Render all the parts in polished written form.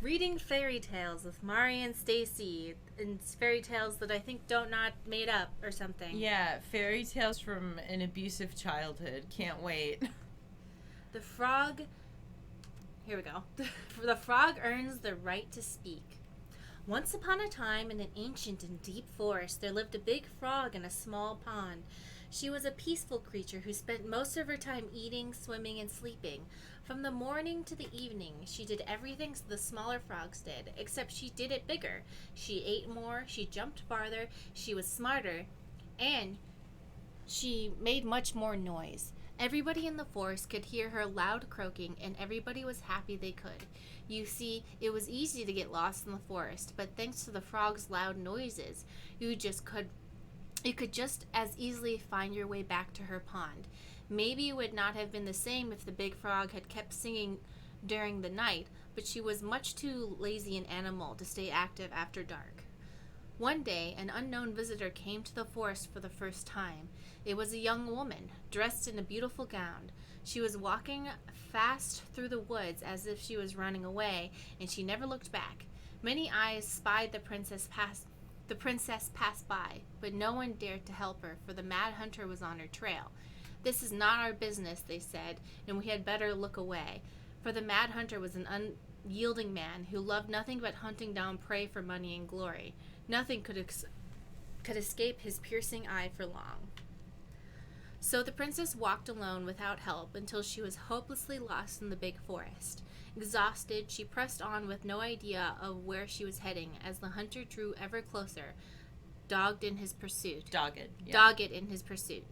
Reading fairy tales with Mari and Stacy, and fairy tales that I think don't not made up or something. Yeah, fairy tales from an abusive childhood. Can't wait. The frog. Here we go. The frog earns the right to speak. Once upon a time, in an ancient and deep forest, there lived a big frog in a small pond. She was a peaceful creature who spent most of her time eating, swimming, and sleeping. From the morning to the evening, she did everything the smaller frogs did, except she did it bigger. She ate more, she jumped farther, she was smarter, and she made much more noise. Everybody in the forest could hear her loud croaking, and everybody was happy they could. You see, it was easy to get lost in the forest, but thanks to the frog's loud noises, you could just as easily find your way back to her pond. Maybe it would not have been the same if the big frog had kept singing during the night, but she was much too lazy an animal to stay active after dark. One day, an unknown visitor came to the forest for the first time. It was a young woman, dressed in a beautiful gown. She was walking fast through the woods as if she was running away, and she never looked back. Many eyes spied the princess pass by, but no one dared to help her, for the mad hunter was on her trail. "This is not our business," they said, "and we had better look away." For the mad hunter was an unyielding man who loved nothing but hunting down prey for money and glory. Nothing could escape his piercing eye for long. So the princess walked alone without help until she was hopelessly lost in the big forest. Exhausted, she pressed on with no idea of where she was heading as the hunter drew ever closer, dogged in his pursuit. Dogged in his pursuit.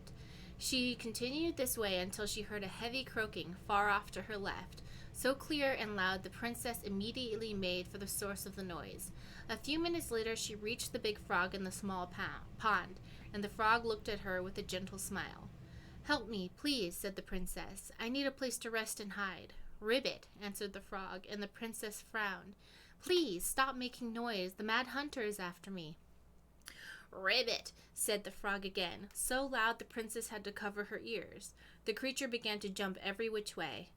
She continued this way until she heard a heavy croaking far off to her left. So clear and loud, the princess immediately made for the source of the noise. A few minutes later, she reached the big frog in the small pond, and the frog looked at her with a gentle smile. "Help me, please," said the princess. "I need a place to rest and hide." "Ribbit," answered the frog, and the princess frowned. "Please, stop making noise. The mad hunter is after me." "Ribbit," said the frog again, so loud the princess had to cover her ears. The creature began to jump every which way.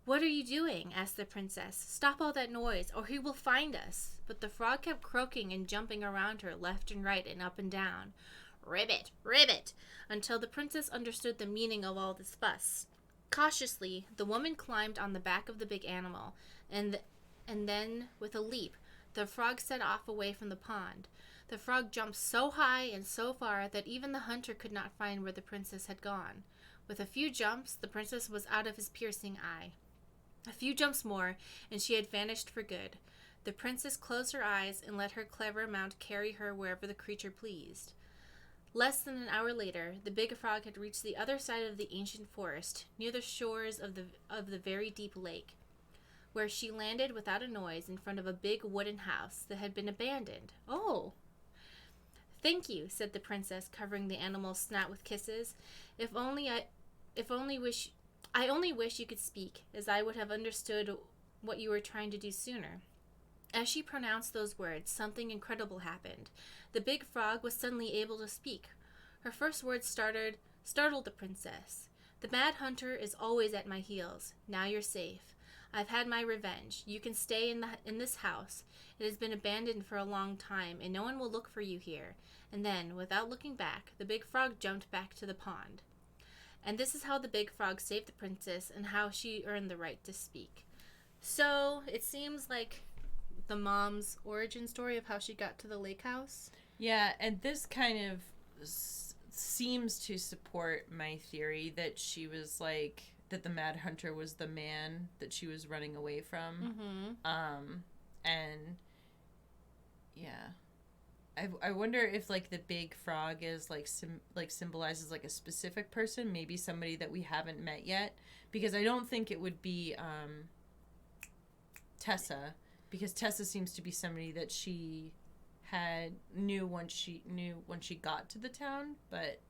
"What are you doing?" asked the princess. "Stop all that noise, or he will find us." But the frog kept croaking and jumping around her left and right and up and down. "Ribbit, ribbit," until the princess understood the meaning of all this fuss. Cautiously, the woman climbed on the back of the big animal, and then, with a leap, the frog set off away from the pond. The frog jumped so high and so far that even the hunter could not find where the princess had gone. With a few jumps, the princess was out of his piercing eye. A few jumps more, and she had vanished for good. The princess closed her eyes and let her clever mount carry her wherever the creature pleased. Less than an hour later, the big frog had reached the other side of the ancient forest, near the shores of the very deep lake, where she landed without a noise in front of a big wooden house that had been abandoned. "Oh, thank you," said the princess, covering the animal's snout with kisses. I only wish you could speak, as I would have understood what you were trying to do sooner." As she pronounced those words, something incredible happened. The big frog was suddenly able to speak. Her first words startled the princess. "The mad hunter is always at my heels. Now you're safe. I've had my revenge. You can stay in this house. It has been abandoned for a long time, and no one will look for you here." And then, without looking back, the big frog jumped back to the pond. And this is how the big frog saved the princess and how she earned the right to speak. So, it seems like the mom's origin story of how she got to the lake house. Yeah, and this kind of seems to support my theory that she was like, that the mad hunter was the man that she was running away from. Mm-hmm. And yeah. I wonder if like the big frog is like symbolizes like a specific person, maybe somebody that we haven't met yet, because I don't think it would be Tessa, because Tessa seems to be somebody that she knew when she got to the town, but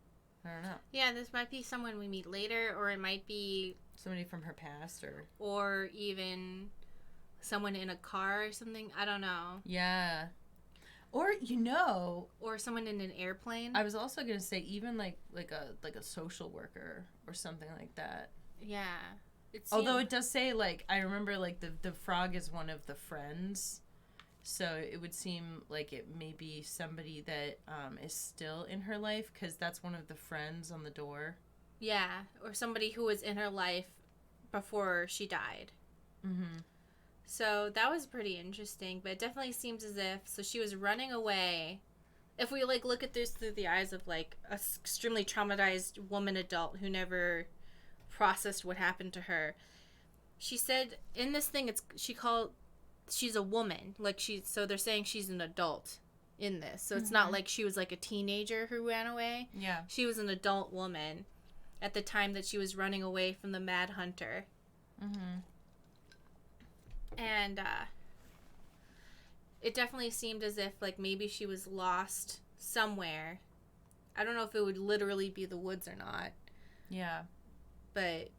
I don't know. Yeah, this might be someone we meet later, or it might be somebody from her past, or even someone in a car or something. I don't know. Yeah. Or or someone in an airplane. I was also gonna say even like a social worker or something like that. Yeah. Although it does say, like, I remember, like, the frog is one of the friends. So it would seem like it may be somebody that is still in her life, because that's one of the friends on the door. Yeah, or somebody who was in her life before she died. Mm-hmm. So that was pretty interesting, but it definitely seems as if, so she was running away. If we, like, look at this through the eyes of, like, a extremely traumatized woman adult who never processed what happened to her. She said in this thing, she's a woman. Like, so they're saying she's an adult in this. So it's not like she was, like, a teenager who ran away. Yeah. She was an adult woman at the time that she was running away from the Mad Hunter. Mm-hmm. And it definitely seemed as if, like, maybe she was lost somewhere. I don't know if it would literally be the woods or not. Yeah. But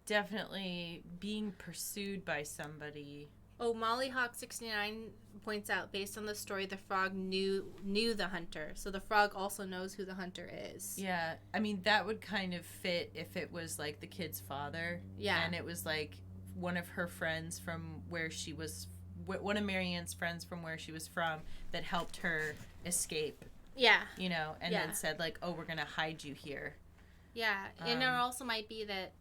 definitely being pursued by somebody. Oh, Mollyhawk69 points out, based on the story, the frog knew the hunter. So the frog also knows who the hunter is. Yeah. I mean, that would kind of fit if it was, like, the kid's father. Yeah. And it was, like, one of her friends from where she was, one of Marianne's friends from where she was from that helped her escape. Yeah. You know, and then said, like, oh, we're going to hide you here. Yeah. And it also might be that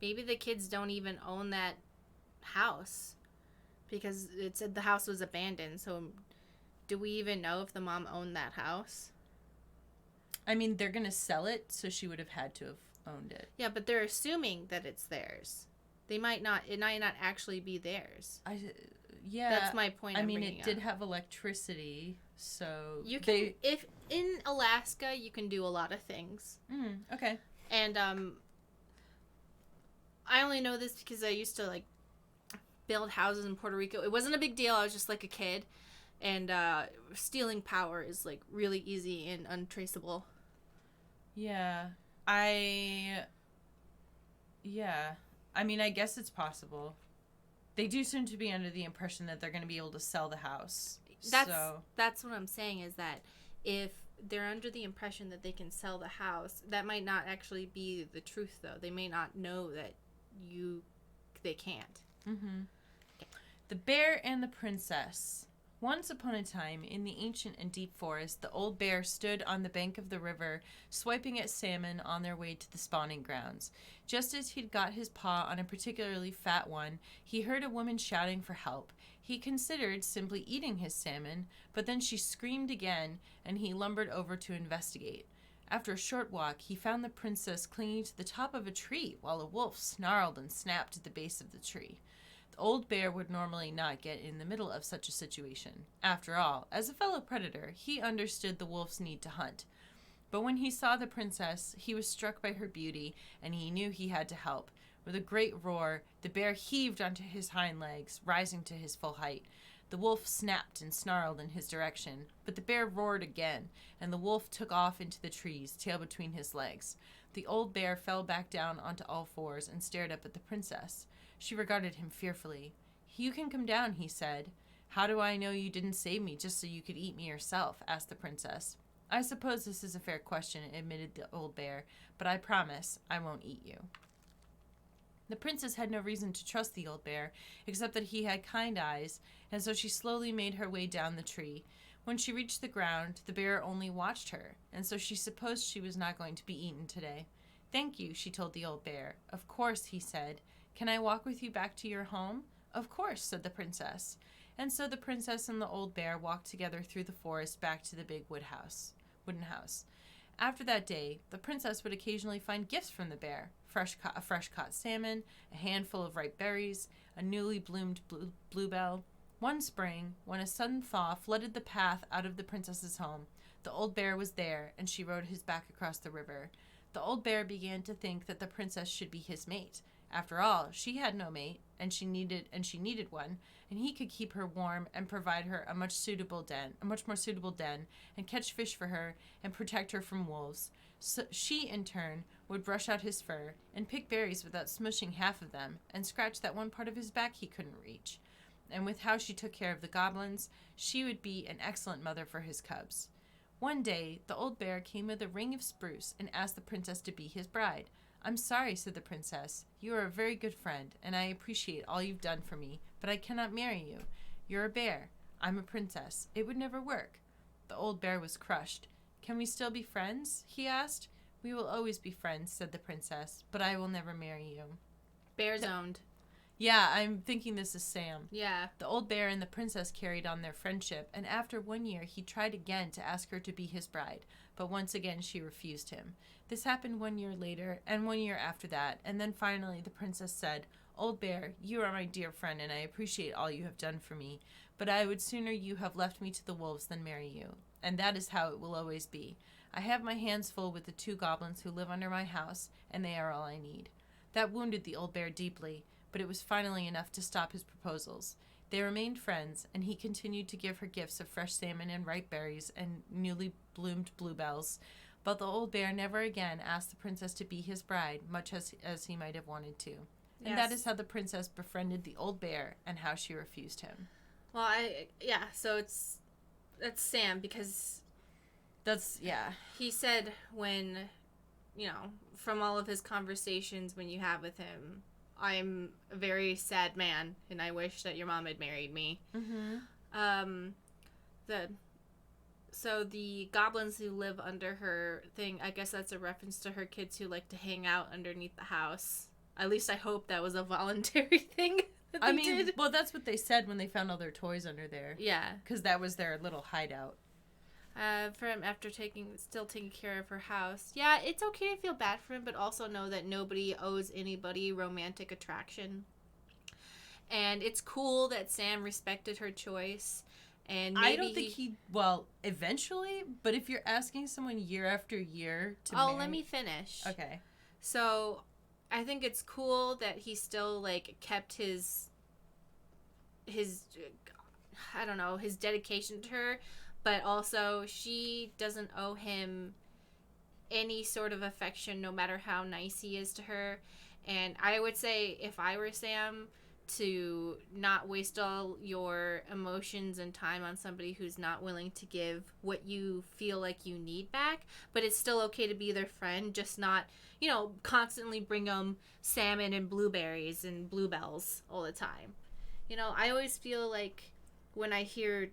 maybe the kids don't even own that house. Because it said the house was abandoned. So do we even know if the mom owned that house? I mean, they're going to sell it, so she would have had to have owned it. Yeah, but they're assuming that it's theirs. It might not actually be theirs. Yeah. That's my point. I mean, it did have electricity, so you can, if in Alaska, you can do a lot of things. Okay. And I only know this because I used to, like, build houses in Puerto Rico. It wasn't a big deal. I was just, like, a kid. And stealing power is, like, really easy and untraceable. Yeah. I mean, I guess it's possible. They do seem to be under the impression that they're going to be able to sell the house. That's what I'm saying, is that if they're under the impression that they can sell the house, that might not actually be the truth, though. They may not know that they can't. Mm-hmm. Okay. The Bear and the Princess. Once upon a time, in the ancient and deep forest, the old bear stood on the bank of the river, swiping at salmon on their way to the spawning grounds. Just as he'd got his paw on a particularly fat one, he heard a woman shouting for help. He considered simply eating his salmon, but then she screamed again, and he lumbered over to investigate. After a short walk, he found the princess clinging to the top of a tree, while a wolf snarled and snapped at the base of the tree. The old bear would normally not get in the middle of such a situation. After all, as a fellow predator, he understood the wolf's need to hunt. But when he saw the princess, he was struck by her beauty, and he knew he had to help. With a great roar, the bear heaved onto his hind legs, rising to his full height. The wolf snapped and snarled in his direction, but the bear roared again, and the wolf took off into the trees, tail between his legs. The old bear fell back down onto all fours and stared up at the princess. She regarded him fearfully. "You can come down," he said. "How do I know you didn't save me just so you could eat me yourself?" asked the princess. "I suppose this is a fair question," admitted the old bear, "but I promise I won't eat you." The princess had no reason to trust the old bear, except that he had kind eyes, and so she slowly made her way down the tree. When she reached the ground, the bear only watched her, and so she supposed she was not going to be eaten today. "Thank you," she told the old bear. "Of course," he said. "Can I walk with you back to your home?" "Of course," said the princess. And so the princess and the old bear walked together through the forest back to the big wooden house. After that day, the princess would occasionally find gifts from the bear: a fresh-caught salmon, a handful of ripe berries, a newly bloomed bluebell. One spring, when a sudden thaw flooded the path out of the princess's home, the old bear was there, and she rode his back across the river. The old bear began to think that the princess should be his mate. After all, she had no mate, and she needed one, and he could keep her warm and provide her a much more suitable den, and catch fish for her and protect her from wolves. So she, in turn, would brush out his fur and pick berries without smushing half of them, and scratch that one part of his back he couldn't reach. And with how she took care of the goblins, she would be an excellent mother for his cubs. One day, the old bear came with a ring of spruce and asked the princess to be his bride. "I'm sorry," said the princess. "You are a very good friend, and I appreciate all you've done for me, but I cannot marry you. You're a bear. I'm a princess. It would never work." The old bear was crushed. "Can we still be friends?" he asked. "We will always be friends," said the princess, "but I will never marry you." Bear zoned. Yeah, I'm thinking this is Sam. Yeah. The old bear and the princess carried on their friendship, and after 1 year, he tried again to ask her to be his bride, but once again she refused him. This happened 1 year later, and 1 year after that, and then finally the princess said, "Old bear, you are my dear friend, and I appreciate all you have done for me, but I would sooner you have left me to the wolves than marry you, and that is how it will always be. I have my hands full with the 2 goblins who live under my house, and they are all I need." That wounded the old bear deeply, but it was finally enough to stop his proposals. They remained friends, and he continued to give her gifts of fresh salmon and ripe berries and newly bloomed bluebells. But the old bear never again asked the princess to be his bride, much as he might have wanted to. And that is how the princess befriended the old bear and how she refused him. Well, so that's Sam, because he said when, from all of his conversations when you have with him, "I'm a very sad man, and I wish that your mom had married me." Mm-hmm. So the goblins who live under her thing, I guess that's a reference to her kids who like to hang out underneath the house. At least I hope that was a voluntary thing that they did. Well, that's what they said when they found all their toys under there. Yeah. Because that was their little hideout. For him, after still taking care of her house. Yeah, it's okay to feel bad for him, but also know that nobody owes anybody romantic attraction. And it's cool that Sam respected her choice. And maybe I don't think eventually, but if you're asking someone year after year to marry... let me finish. Okay. So, I think it's cool that he still, kept his dedication to her, but also she doesn't owe him any sort of affection, no matter how nice he is to her. And I would say, if I were Sam, to not waste all your emotions and time on somebody who's not willing to give what you feel like you need back. But it's still okay to be their friend, just not, constantly bring them salmon and blueberries and bluebells all the time. I always feel like when I hear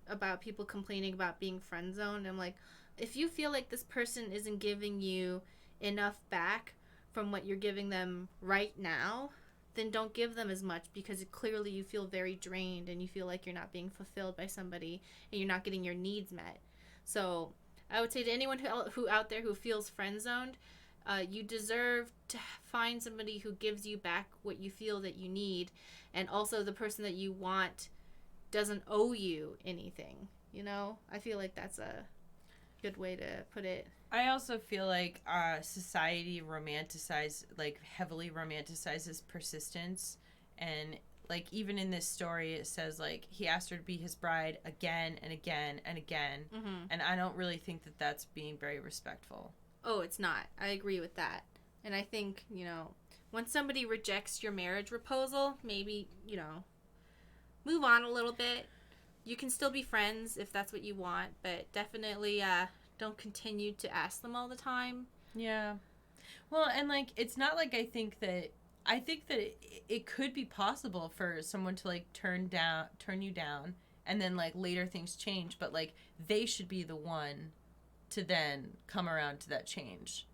about people complaining about being friend zoned, I'm like, if you feel like this person isn't giving you enough back from what you're giving them right now, then don't give them as much, because clearly you feel very drained and you feel like you're not being fulfilled by somebody and you're not getting your needs met. So I would say to anyone who out there who feels friend zoned, you deserve to find somebody who gives you back what you feel that you need, and also the person that you want doesn't owe you anything. I feel like that's a good way to put it. I also feel like society heavily romanticizes persistence, and even in this story it says he asked her to be his bride again and again and again, and I don't really think that that's being very respectful. Oh, it's not. I agree with that. And I think, when somebody rejects your marriage proposal, maybe, move on a little bit. You can still be friends if that's what you want, but definitely don't continue to ask them all the time. Yeah. Well, and it's not I think that it could be possible for someone to turn you down, and then later things change, but they should be the one to then come around to that change,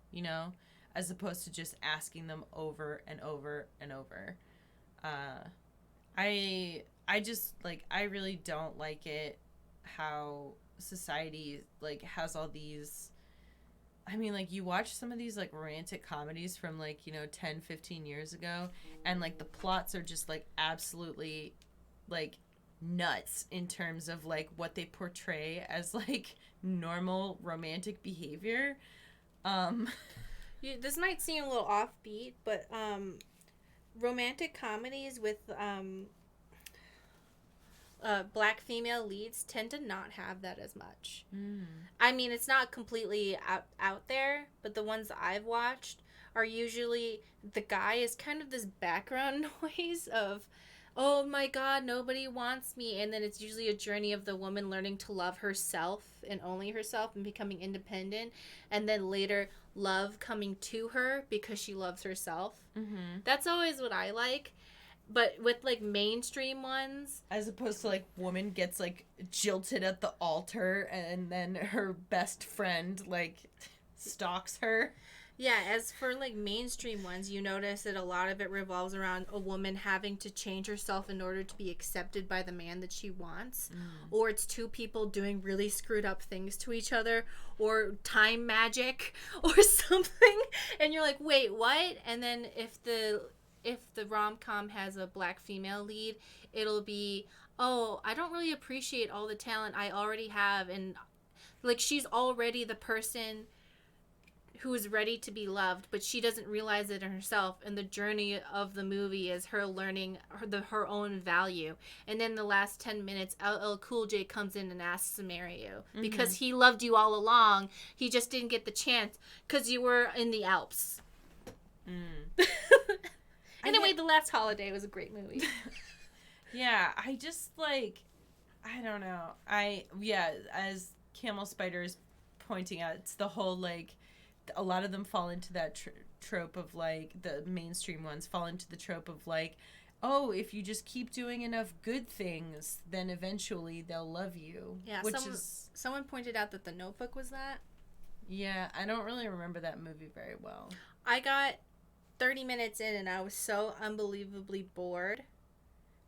as opposed to just asking them over and over and over. I just I really don't like it how society has all these, you watch some of these romantic comedies from 10, 15 years ago, and the plots are just absolutely nuts in terms of what they portray as normal romantic behavior. This might seem a little offbeat, but romantic comedies with black female leads tend to not have that as much. It's not completely out there, but the ones that I've watched are usually the guy is kind of this background noise of, oh my god, nobody wants me, and then it's usually a journey of the woman learning to love herself and only herself and becoming independent, and then later love coming to her because she loves herself. Mm-hmm. That's always what I like. But with, like, mainstream ones... As opposed to, like, woman gets, like, jilted at the altar and then her best friend, like, stalks her. Yeah, as for, like, mainstream ones, you notice that a lot of it revolves around a woman having to change herself in order to be accepted by the man that she wants. Or it's two people doing really screwed up things to each other, or time magic, or something. And you're like, wait, what? And then if the rom-com has a black female lead, it'll be, oh, I don't really appreciate all the talent I already have. And, like, she's already the person who is ready to be loved, but she doesn't realize it in herself, and the journey of the movie is her learning her own value. And then the last 10 minutes, LL Cool J comes in and asks to marry you because he loved you all along. He just didn't get the chance because you were in the Alps. Anyway, The Last Holiday was a great movie. Yeah, I just, like, I don't know. As Camel Spider is pointing out, it's the whole, like, a lot of them fall into that trope of, like, the mainstream ones fall into the trope of, like, oh, if you just keep doing enough good things, then eventually they'll love you. Yeah, someone pointed out that The Notebook was that. Yeah, I don't really remember that movie very well. I got 30 minutes in and I was so unbelievably bored.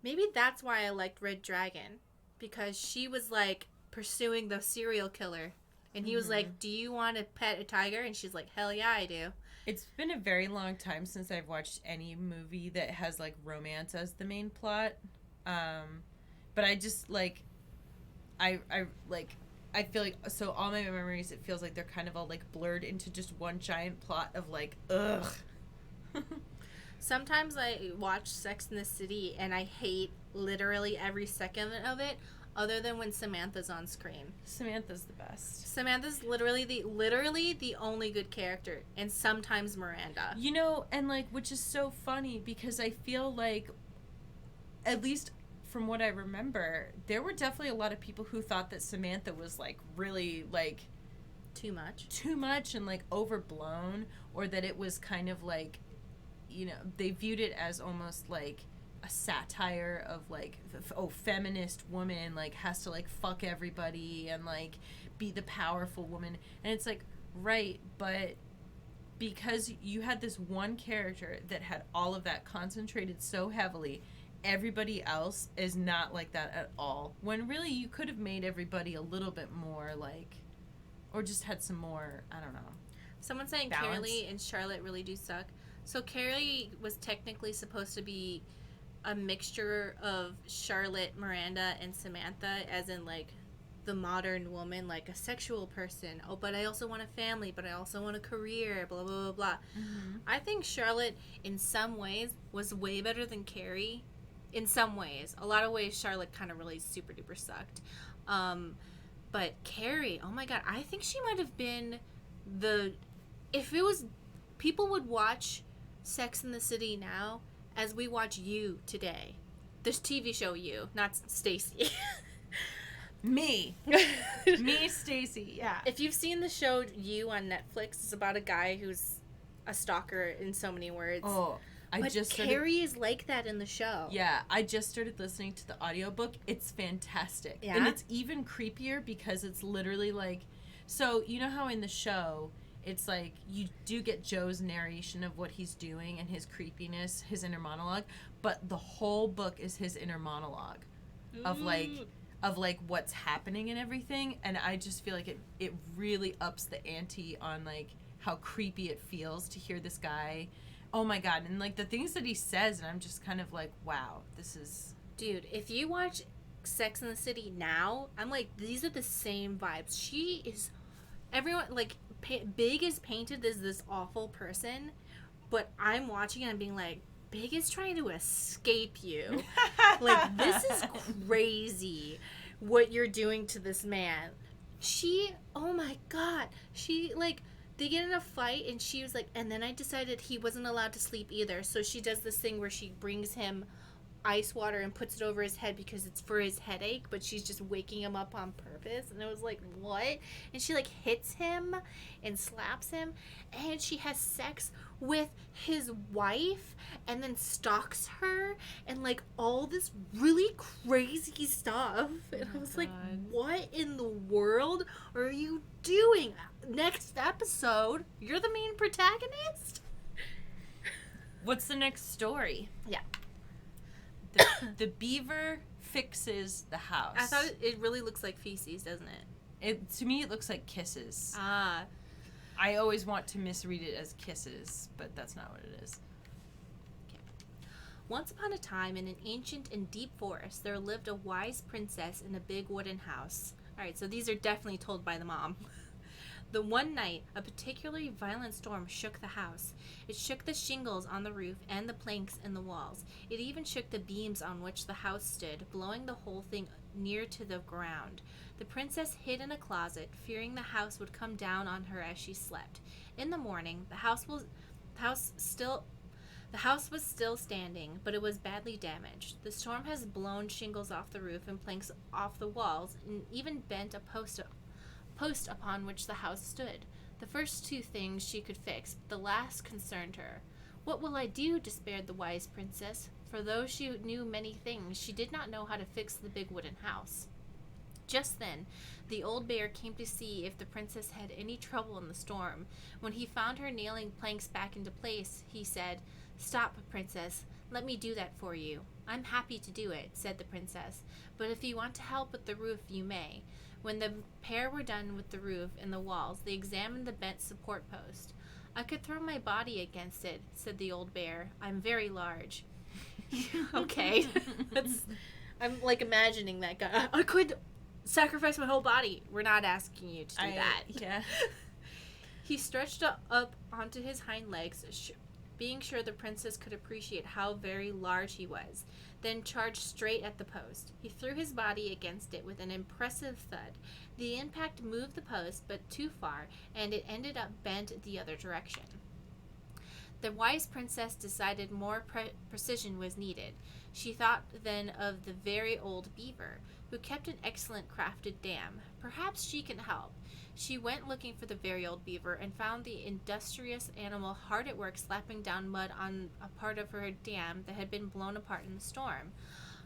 Maybe that's why I liked Red Dragon, because she was, like, pursuing the serial killer. And he was like, do you want to pet a tiger? And she's like, hell yeah, I do. It's been a very long time since I've watched any movie that has, like, romance as the main plot. But I just, like, I feel like, so all my memories, it feels like they're kind of all, like, blurred into just one giant plot of, like, ugh. Sometimes I watch Sex and the City and I hate literally every second of it, other than when Samantha's on screen. Samantha's the best. Samantha's literally the only good character, and sometimes Miranda. You know, and, like, which is so funny because I feel like, at least from what I remember, there were definitely a lot of people who thought that Samantha was, like, really, like, too much and, like, overblown, or that it was kind of like, you know, they viewed it as almost like a satire of, like, feminist woman, like, has to, like, fuck everybody and, like, be the powerful woman. And it's like, right, but because you had this one character that had all of that concentrated so heavily, everybody else is not like that at all. When really you could have made everybody a little bit more, like, or just had some more, I don't know. Someone's saying balance. Carolee and Charlotte really do suck. So Carolee was technically supposed to be a mixture of Charlotte, Miranda, and Samantha, as in, like, the modern woman, like a sexual person. Oh, but I also want a family, but I also want a career, blah, blah, blah, blah. I think Charlotte, in some ways, was way better than Carrie. In some ways. A lot of ways, Charlotte kind of really super duper sucked. But Carrie, oh my god, I think she might have been if it was, people would watch Sex and the City now as we watch You today. This TV show You, not Stacy. Me, Stacy, yeah. If you've seen the show You on Netflix, it's about a guy who's a stalker in so many words. Oh, Carrie is like that in the show. Yeah, I just started listening to the audiobook. It's fantastic. Yeah? And it's even creepier because it's literally like, so you know how in the show, it's like you do get Joe's narration of what he's doing and his creepiness, his inner monologue, but the whole book is his inner monologue of like what's happening and everything. And I just feel like it really ups the ante on, like, how creepy it feels to hear this guy. Oh my god, and, like, the things that he says, and I'm just kind of like, wow, this is... Dude, if you watch Sex and the City now, I'm like, these are the same vibes. She is... Everyone, like, Big is painted as this awful person, but I'm watching it and being like, Big is trying to escape you. Like, this is crazy what you're doing to this man. Oh my god, like... They get in a fight, and she was like, and then I decided he wasn't allowed to sleep either. So she does this thing where she brings him ice water and puts it over his head because it's for his headache, but she's just waking him up on purpose. And it was like, what? And she like hits him and slaps him, and she has sex with his wife and then stalks her and like all this really crazy stuff. And I was like, what in the world are you doing? Next episode, you're the main protagonist? What's the next story? Yeah. The beaver fixes the house. I thought it really looks like feces, doesn't it? To me, it looks like kisses. Ah. I always want to misread it as kisses, but that's not what it is. Okay. Once upon a time, in an ancient and deep forest, there lived a wise princess in a big wooden house. All right, so these are definitely told by the mom. The one night, a particularly violent storm shook the house. It shook the shingles on the roof and the planks in the walls. It even shook the beams on which the house stood, blowing the whole thing near to the ground. The princess hid in a closet, fearing the house would come down on her as she slept. In the morning, the house was still standing, but it was badly damaged. The storm has blown shingles off the roof and planks off the walls, and even bent a post upon which the house stood. The first two things she could fix, but the last concerned her. What will I do? Despaired the wise princess, for though she knew many things, she did not know how to fix the big wooden house. Just then, the old bear came to see if the princess had any trouble in the storm. When he found her nailing planks back into place, he said, "Stop, princess. Let me do that for you." "I'm happy to do it," said the princess, "but if you want to help with the roof, you may." When the pair were done with the roof and the walls, they examined the bent support post. "I could throw my body against it," said the old bear. "I'm very large." Okay. I'm like imagining that guy. I could sacrifice my whole body. We're not asking you to do that. Yeah. He stretched up onto his hind legs, being sure the princess could appreciate how very large he was, then charged straight at the post. He threw his body against it with an impressive thud. The impact moved the post, but too far, and it ended up bent the other direction. The wise princess decided more precision was needed. She thought then of the very old Beaver, who kept an excellent crafted dam. Perhaps she can help. She went looking for the very old Beaver and found the industrious animal hard at work slapping down mud on a part of her dam that had been blown apart in the storm.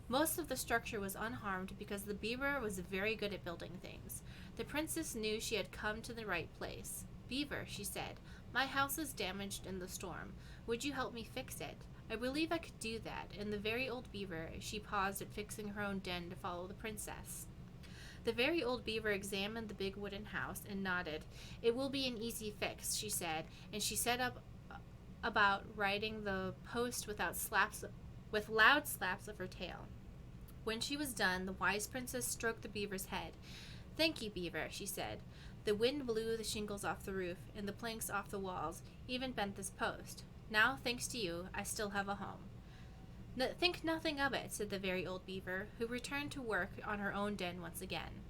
Most of the structure was unharmed because the Beaver was very good at building things. The princess knew she had come to the right place. "Beaver," she said, "my house is damaged in the storm. Would you help me fix it?" "I believe I could do that." And the very old Beaver, she paused at fixing her own den to follow the princess. The very old Beaver examined the big wooden house and nodded. "It will be an easy fix," she said, and she set about riding the post with loud slaps of her tail. When she was done, the wise princess stroked the Beaver's head. "Thank you, Beaver," she said. "The wind blew the shingles off the roof and the planks off the walls, even bent this post. Now, thanks to you, I still have a home." "Think nothing of it," said the very old Beaver, who returned to work on her own den once again.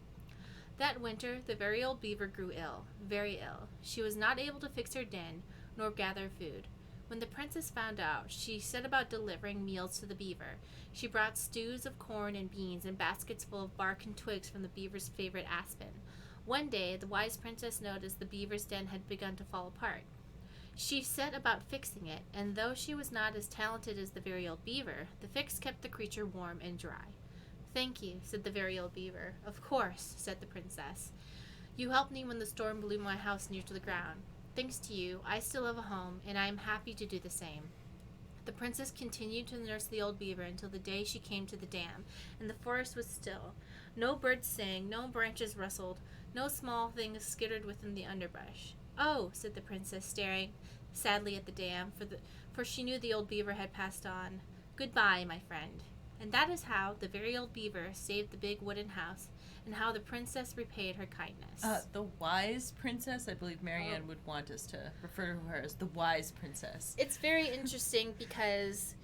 That winter, the very old Beaver grew ill, very ill. She was not able to fix her den, nor gather food. When the princess found out, she set about delivering meals to the Beaver. She brought stews of corn and beans and baskets full of bark and twigs from the Beaver's favorite aspen. One day, the wise princess noticed the Beaver's den had begun to fall apart. She set about fixing it, and though she was not as talented as the very old Beaver, the fix kept the creature warm and dry. "Thank you," said the very old Beaver. "Of course," said the princess. "You helped me when the storm blew my house near to the ground. Thanks to you, I still have a home, and I am happy to do the same." The princess continued to nurse the old Beaver until the day she came to the dam, and the forest was still. No birds sang, no branches rustled, no small things skittered within the underbrush. "Oh," said the princess, staring sadly at the dam, for she knew the old Beaver had passed on. "Goodbye, my friend." And that is how the very old Beaver saved the big wooden house, and how the princess repaid her kindness. The wise princess? I believe Marianne would want us to refer to her as the wise princess. It's very interesting because,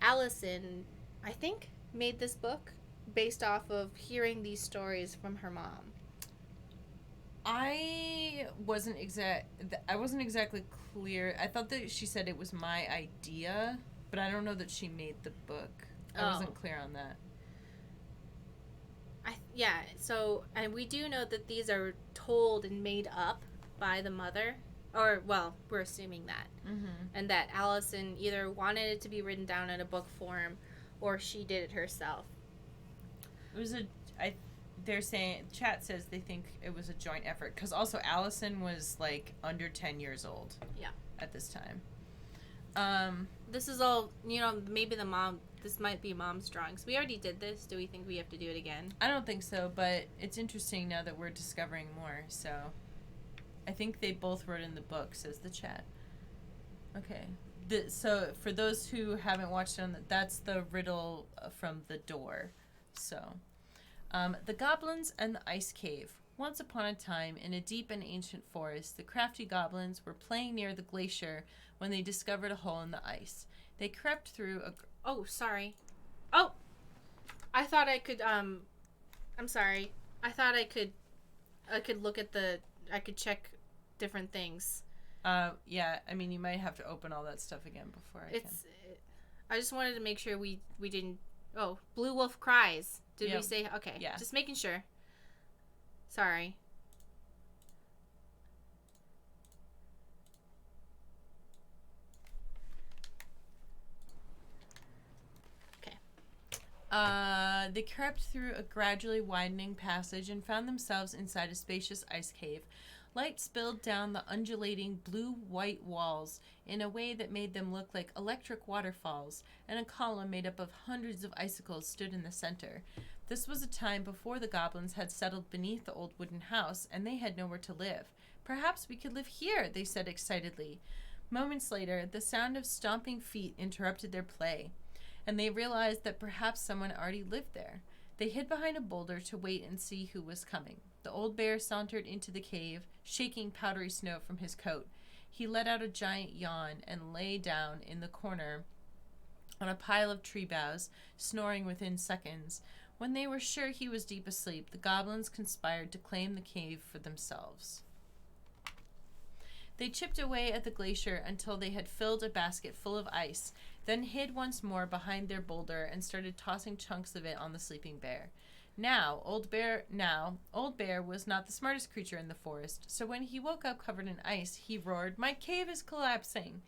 Allison, I think, made this book based off of hearing these stories from her mom. I wasn't exactly clear. I thought that she said it was my idea, but I don't know that she made the book. I wasn't clear on that. Yeah, so, and we do know that these are told and made up by the mother. Or, well, we're assuming that. Mm-hmm. And that Allison either wanted it to be written down in a book form or she did it herself. It was they're saying, chat says they think it was a joint effort. Because also Allison was, like, under 10 years old. Yeah. At this time. This is all, maybe this might be mom's drawings. We already did this. Do we think we have to do it again? I don't think so, but it's interesting now that we're discovering more, so I think they both wrote in the book, says the chat. Okay. So for those who haven't watched it, that's the riddle from the door. So, the Goblins and the Ice Cave. Once upon a time, in a deep and ancient forest, the crafty goblins were playing near the glacier when they discovered a hole in the ice. They crept through a... Oh, sorry. Oh! I thought I could, I'm sorry. I thought I could look at I could check different things. Yeah, I mean, you might have to open all that stuff again before I can. I just wanted to make sure we didn't... Oh, Blue Wolf Cries. Did we say... Okay, yeah. Just making sure. Sorry. Okay. They crept through a gradually widening passage and found themselves inside a spacious ice cave. Light spilled down the undulating blue-white walls in a way that made them look like electric waterfalls, and a column made up of hundreds of icicles stood in the center. This was a time before the goblins had settled beneath the old wooden house, and they had nowhere to live. Perhaps we could live here, they said excitedly. Moments later, the sound of stomping feet interrupted their play, and they realized that perhaps someone already lived there. They hid behind a boulder to wait and see who was coming. The old bear sauntered into the cave, shaking powdery snow from his coat. He let out a giant yawn and lay down in the corner on a pile of tree boughs, snoring within seconds. When they were sure he was deep asleep, the goblins conspired to claim the cave for themselves. They chipped away at the glacier until they had filled a basket full of ice, then hid once more behind their boulder and started tossing chunks of it on the sleeping bear. Old Bear was not the smartest creature in the forest, so when he woke up covered in ice, he roared, "My cave is collapsing!"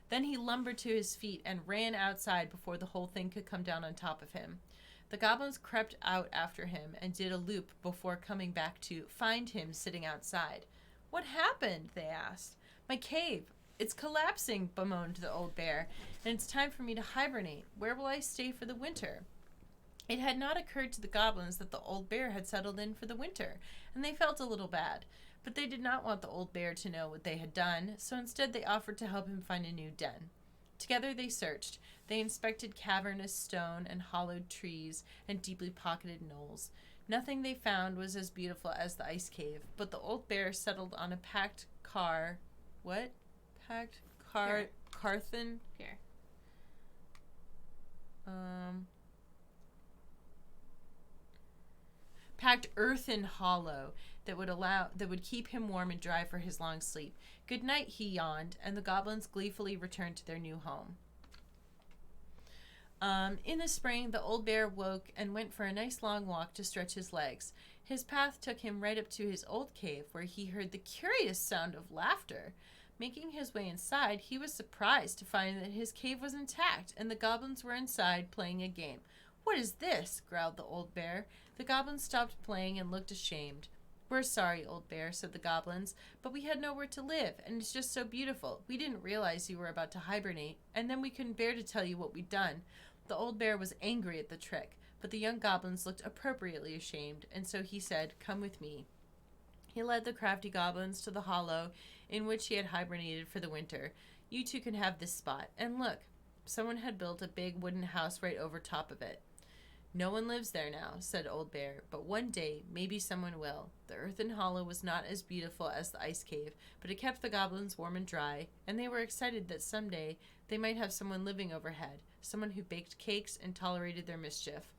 Then he lumbered to his feet and ran outside before the whole thing could come down on top of him. The goblins crept out after him and did a loop before coming back to find him sitting outside. "What happened?" they asked. "My cave. It's collapsing," bemoaned the old bear, "and it's time for me to hibernate. Where will I stay for the winter?" It had not occurred to the goblins that the old bear had settled in for the winter, and they felt a little bad. But they did not want the old bear to know what they had done, so instead they offered to help him find a new den. Together they searched. They inspected cavernous stone and hollowed trees and deeply pocketed knolls. Nothing they found was as beautiful as the ice cave, but the old bear settled on a packed Carthen? Here. Packed earthen hollow that would keep him warm and dry for his long sleep. "Good night," he yawned, and the goblins gleefully returned to their new home. In the spring, the old bear woke and went for a nice long walk to stretch his legs. His path took him right up to his old cave, where he heard the curious sound of laughter. Making his way inside, he was surprised to find that his cave was intact, and the goblins were inside playing a game. "What is this?" growled the old bear. The goblins stopped playing and looked ashamed. "We're sorry, old bear," said the goblins, "but we had nowhere to live, and it's just so beautiful. We didn't realize you were about to hibernate, and then we couldn't bear to tell you what we'd done." The old bear was angry at the trick, but the young goblins looked appropriately ashamed, and so he said, "Come with me." He led the crafty goblins to the hollow in which he had hibernated for the winter. "You two can have this spot, and look, someone had built a big wooden house right over top of it." "No one lives there now," said Old Bear, "but one day, maybe someone will." The earthen hollow was not as beautiful as the ice cave, but it kept the goblins warm and dry, and they were excited that someday they might have someone living overhead, someone who baked cakes and tolerated their mischief.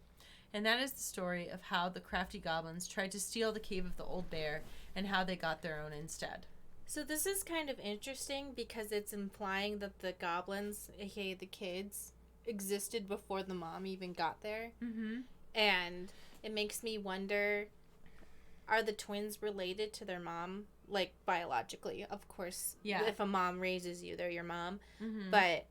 And that is the story of how the crafty goblins tried to steal the cave of the Old Bear and how they got their own instead. So this is kind of interesting because it's implying that the goblins, aka the kids, existed before the mom even got there. Mm-hmm. And it makes me wonder, are the twins related to their mom? Like, biologically, of course. Yeah. If a mom raises you, they're your mom. Mm-hmm. But,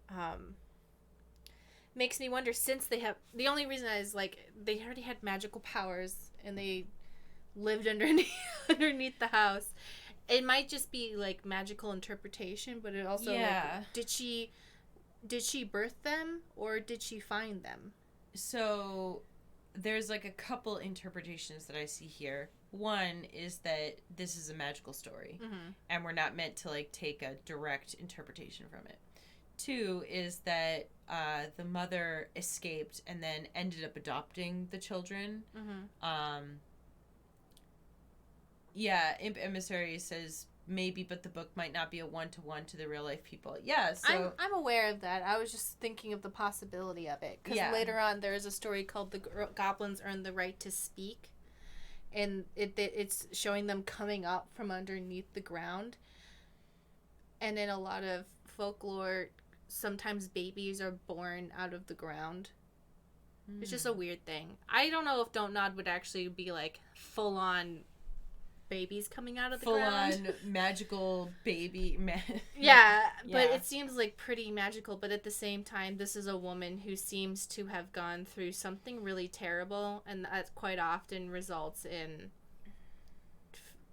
makes me wonder, since they have... The only reason is, like, they already had magical powers, and they lived underneath the house. It might just be, like, magical interpretation, but it also, like... Did she birth them, or did she find them? So... There's, like, a couple interpretations that I see here. One is that this is a magical story, and we're not meant to, like, take a direct interpretation from it. Two is that the mother escaped and then ended up adopting the children. Imp Emissary says maybe, but the book might not be a one-to-one to the real-life people. Yeah, so... I'm aware of that. I was just thinking of the possibility of it. Because later on, there is a story called The Goblins Earn the Right to Speak. And it's showing them coming up from underneath the ground. And in a lot of folklore, sometimes babies are born out of the ground. It's just a weird thing. I don't know if Don't Nod would actually be, like, full-on... babies coming out of the ground. Full-on magical baby. Yeah, but it seems like pretty magical. But at the same time, this is a woman who seems to have gone through something really terrible, and that quite often results in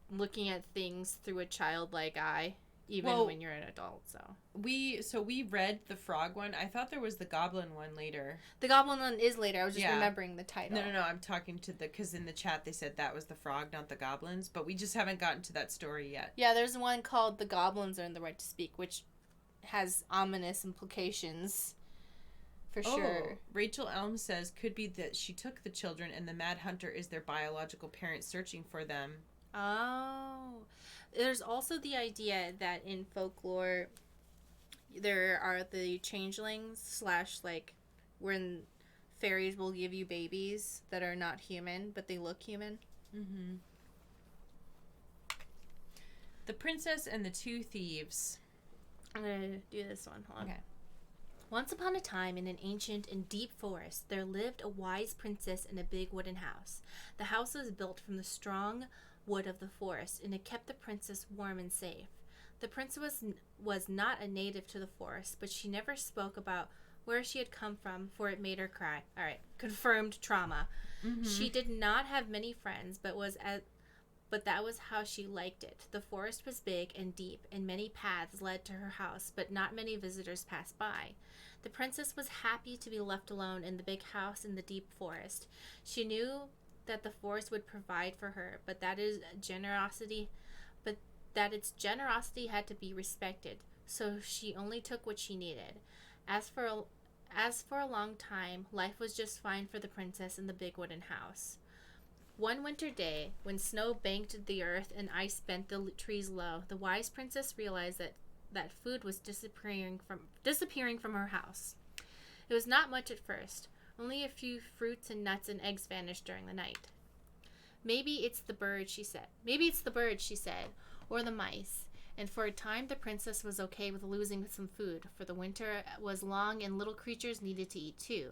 looking at things through a childlike eye, even when you're an adult. So we read the frog one. I thought there was the goblin one later. The goblin one is later. I was just remembering the title. No. I'm talking to because in the chat they said that was the frog, not the goblins. But we just haven't gotten to that story yet. Yeah, there's one called The Goblins Earn the Right to Speak, which has ominous implications. For sure. Rachel Elm says could be that she took the children and the Mad Hunter is their biological parent searching for them. Oh. There's also the idea that in folklore there are the changelings / like when fairies will give you babies that are not human but they look human. Mm-hmm. The Princess and the Two Thieves. I'm gonna do this one. Hold on. Okay. Once upon a time, in an ancient and deep forest, there lived a wise princess in a big wooden house. The house was built from the strong wood of the forest, and it kept the princess warm and safe. The princess was not a native to the forest, but she never spoke about where she had come from, for it made her cry. All right, confirmed trauma. Mm-hmm. She did not have many friends, but that was how she liked it. The forest was big and deep, and many paths led to her house, but not many visitors passed by. The princess was happy to be left alone in the big house in the deep forest. She knew that the forest would provide for her, but that its generosity had to be respected, so she only took what she needed. As for a long time, life was just fine for the princess in the big wooden house. One winter day, when snow banked the earth and ice bent the trees low, the wise princess realized that food was disappearing from her house. It was not much at first. Only a few fruits and nuts and eggs vanished during the night. Maybe it's the bird, she said. Or the mice. And for a time, the princess was okay with losing some food, for the winter was long and little creatures needed to eat too.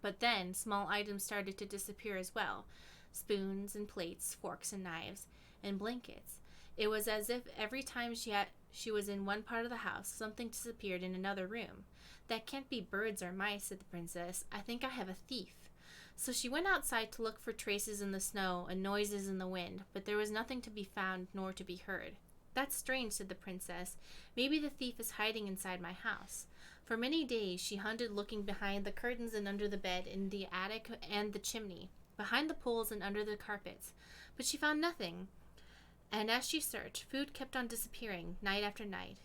But then, small items started to disappear as well. Spoons and plates, forks and knives, and blankets. It was as if every time she was in one part of the house, something disappeared in another room. That can't be birds or mice, said the princess. I think I have a thief. So she went outside to look for traces in the snow and noises in the wind, but there was nothing to be found nor to be heard. That's strange, said the princess. Maybe the thief is hiding inside my house. For many days she hunted, looking behind the curtains and under the bed, in the attic and the chimney, behind the poles and under the carpets, but she found nothing. And as she searched, food kept on disappearing, night after night.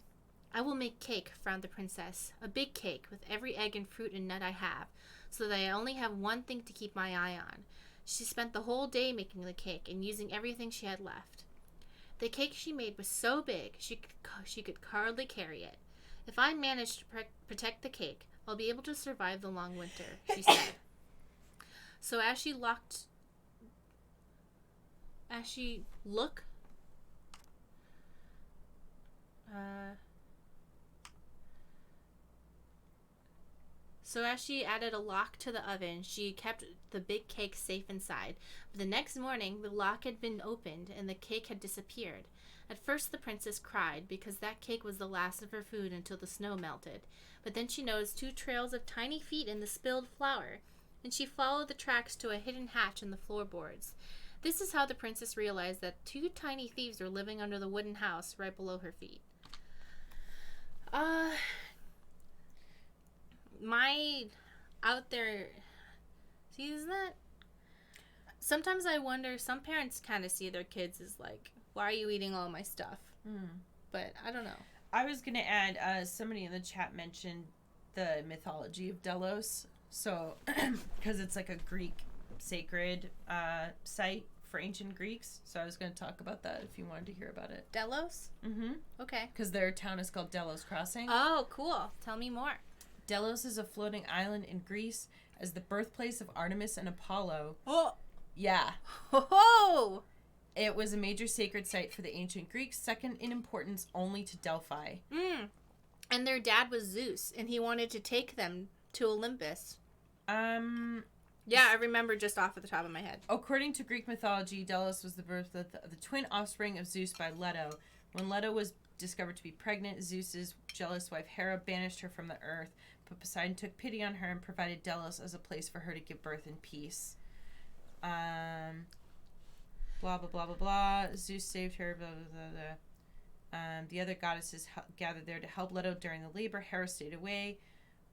I will make cake, frowned the princess, a big cake with every egg and fruit and nut I have, so that I only have one thing to keep my eye on. She spent the whole day making the cake and using everything she had left. The cake she made was so big she could hardly carry it. If I manage to protect the cake, I'll be able to survive the long winter, she said. So as she So as she added a lock to the oven, she kept the big cake safe inside. But the next morning, the lock had been opened and the cake had disappeared. At first, the princess cried because that cake was the last of her food until the snow melted. But then she noticed 2 trails of tiny feet in the spilled flour, and she followed the tracks to a hidden hatch in the floorboards. This is how the princess realized that 2 tiny thieves were living under the wooden house right below her feet. My out there, see, isn't that? Sometimes I wonder, some parents kind of see their kids as like, why are you eating all my stuff? But I don't know. I was going to add, somebody in the chat mentioned the mythology of Delos. So, because it's like a Greek sacred site for ancient Greeks. So I was going to talk about that if you wanted to hear about it. Delos? Mm-hmm. Okay. Because their town is called Delos Crossing. Oh, cool. Tell me more. Delos is a floating island in Greece as the birthplace of Artemis and Apollo. Oh! Yeah. Oh! It was a major sacred site for the ancient Greeks, second in importance only to Delphi. And their dad was Zeus, and he wanted to take them to Olympus. Yeah, I remember just off of the top of my head. According to Greek mythology, Delos was the birth of the twin offspring of Zeus by Leto. When Leto was discovered to be pregnant, Zeus's jealous wife Hera banished her from the earth, but Poseidon took pity on her and provided Delos as a place for her to give birth in peace. Blah, blah, blah, blah, blah. Zeus saved her, blah, blah, blah, blah. The other goddesses gathered there to help Leto during the labor. Hera stayed away.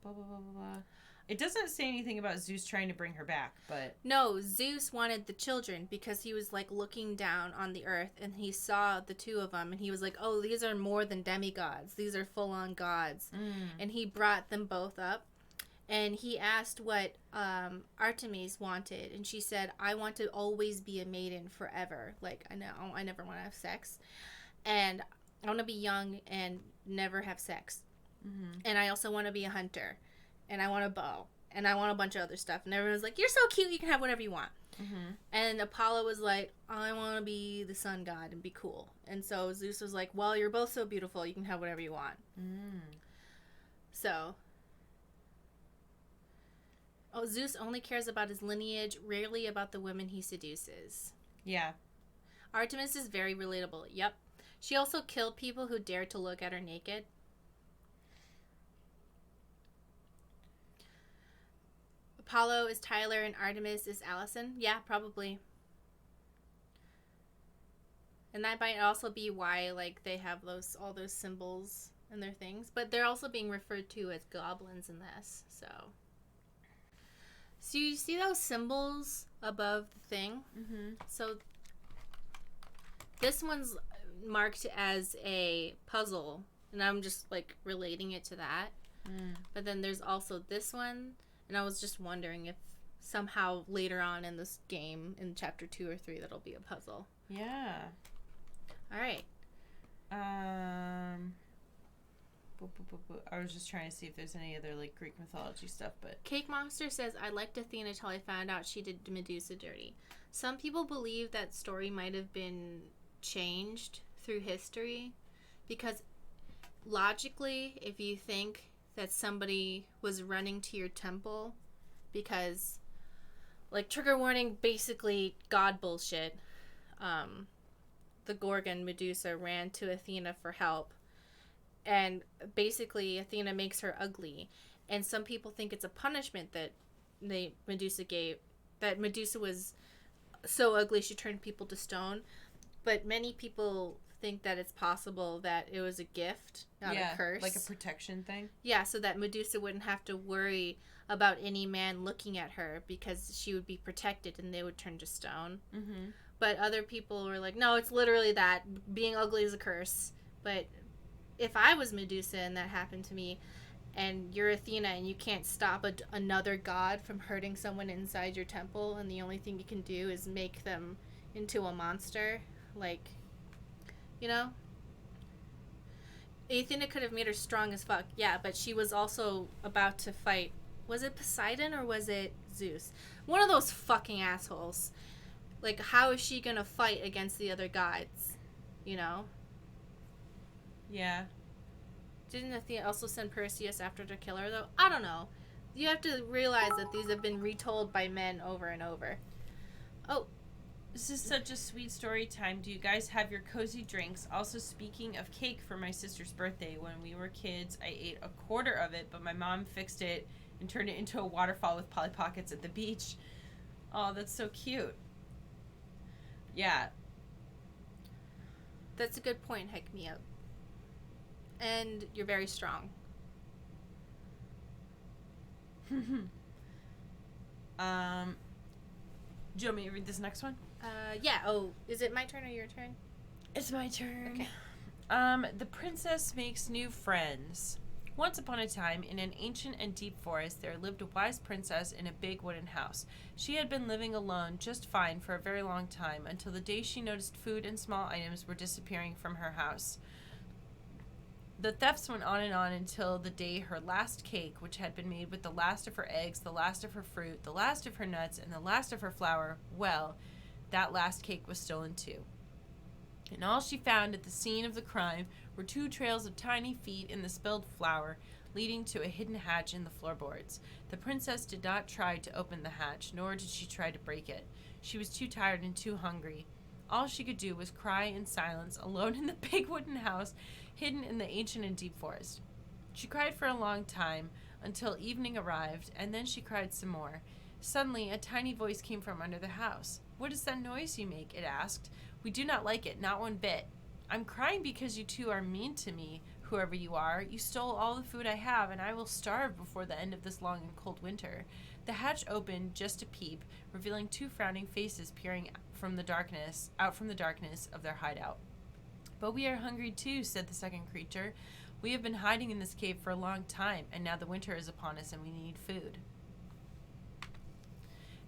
Blah, blah, blah, blah, blah. It doesn't say anything about Zeus trying to bring her back, but... No, Zeus wanted the children because he was, like, looking down on the earth, and he saw the 2 of them, and he was like, oh, these are more than demigods. These are full-on gods. And he brought them both up, and he asked what Artemis wanted, and she said, I want to always be a maiden forever. Like, I never want to have sex. And I want to be young and never have sex. And I also want to be a hunter. And I want a bow. And I want a bunch of other stuff. And everyone's like, you're so cute, you can have whatever you want. And Apollo was like, I want to be the sun god and be cool. And so Zeus was like, well, you're both so beautiful, you can have whatever you want. So... Oh, Zeus only cares about his lineage, rarely about the women he seduces. Yeah. Artemis is very relatable. Yep. She also killed people who dared to look at her naked. Apollo is Tyler and Artemis is Allison. Yeah, probably. And that might also be why, like, they have all those symbols in their things. But they're also being referred to as goblins in this, so... So you see those symbols above the thing? So this one's marked as a puzzle, and I'm just, like, relating it to that. But then there's also this one, and I was just wondering if somehow later on in this game, in chapter 2 or 3, that'll be a puzzle. Yeah. All right. I was just trying to see if there's any other, like, Greek mythology stuff, but... Cake Monster says, I liked Athena till I found out she did Medusa dirty. Some people believe that story might have been changed through history, because logically, if you think that somebody was running to your temple because, like, trigger warning, basically god bullshit, the Gorgon Medusa ran to Athena for help. And basically, Athena makes her ugly. And some people think it's a punishment that Medusa gave. That Medusa was so ugly she turned people to stone. But many people think that it's possible that it was a gift, not a curse. Like a protection thing. Yeah, so that Medusa wouldn't have to worry about any man looking at her because she would be protected and they would turn to stone. But other people were like, no, it's literally that. Being ugly is a curse. But... if I was Medusa and that happened to me, and you're Athena and you can't stop another god from hurting someone inside your temple, and the only thing you can do is make them into a monster, like, you know? Athena could have made her strong as fuck, yeah, but she was also about to fight. Was it Poseidon or was it Zeus? One of those fucking assholes. Like, how is she gonna fight against the other gods? You know? Yeah. Didn't Athena also send Perseus after to kill her, though? I don't know. You have to realize that these have been retold by men over and over. Oh, this is such a sweet story time. Do you guys have your cozy drinks? Also, speaking of cake for my sister's birthday, when we were kids, I ate a quarter of it, but my mom fixed it and turned it into a waterfall with Polly Pockets at the beach. Oh, that's so cute. Yeah. that's a good point, Heck Me Up. And you're very strong. Do you want me to read this next one? Yeah. Oh, is it my turn or your turn? It's my turn. Okay. The princess makes new friends. Once upon a time, in an ancient and deep forest, there lived a wise princess in a big wooden house. She had been living alone just fine for a very long time, until the day she noticed food and small items were disappearing from her house. The thefts went on until the day her last cake, which had been made with the last of her eggs, the last of her fruit, the last of her nuts, and the last of her flour, well, that last cake was stolen too. And all she found at the scene of the crime were 2 trails of tiny feet in the spilled flour, leading to a hidden hatch in the floorboards. The princess did not try to open the hatch, nor did she try to break it. She was too tired and too hungry. All she could do was cry in silence, alone in the big wooden house, hidden in the ancient and deep forest. She cried for a long time, until evening arrived, and then she cried some more. Suddenly, a tiny voice came from under the house. "What is that noise you make?" it asked. "We do not like it, not one bit." "I'm crying because you two are mean to me, whoever you are. You stole all the food I have, and I will starve before the end of this long and cold winter." The hatch opened just a peep, revealing 2 frowning faces peering out from the darkness of their hideout. "But we are hungry too," said the second creature. "We have been hiding in this cave for a long time, and now the winter is upon us and we need food."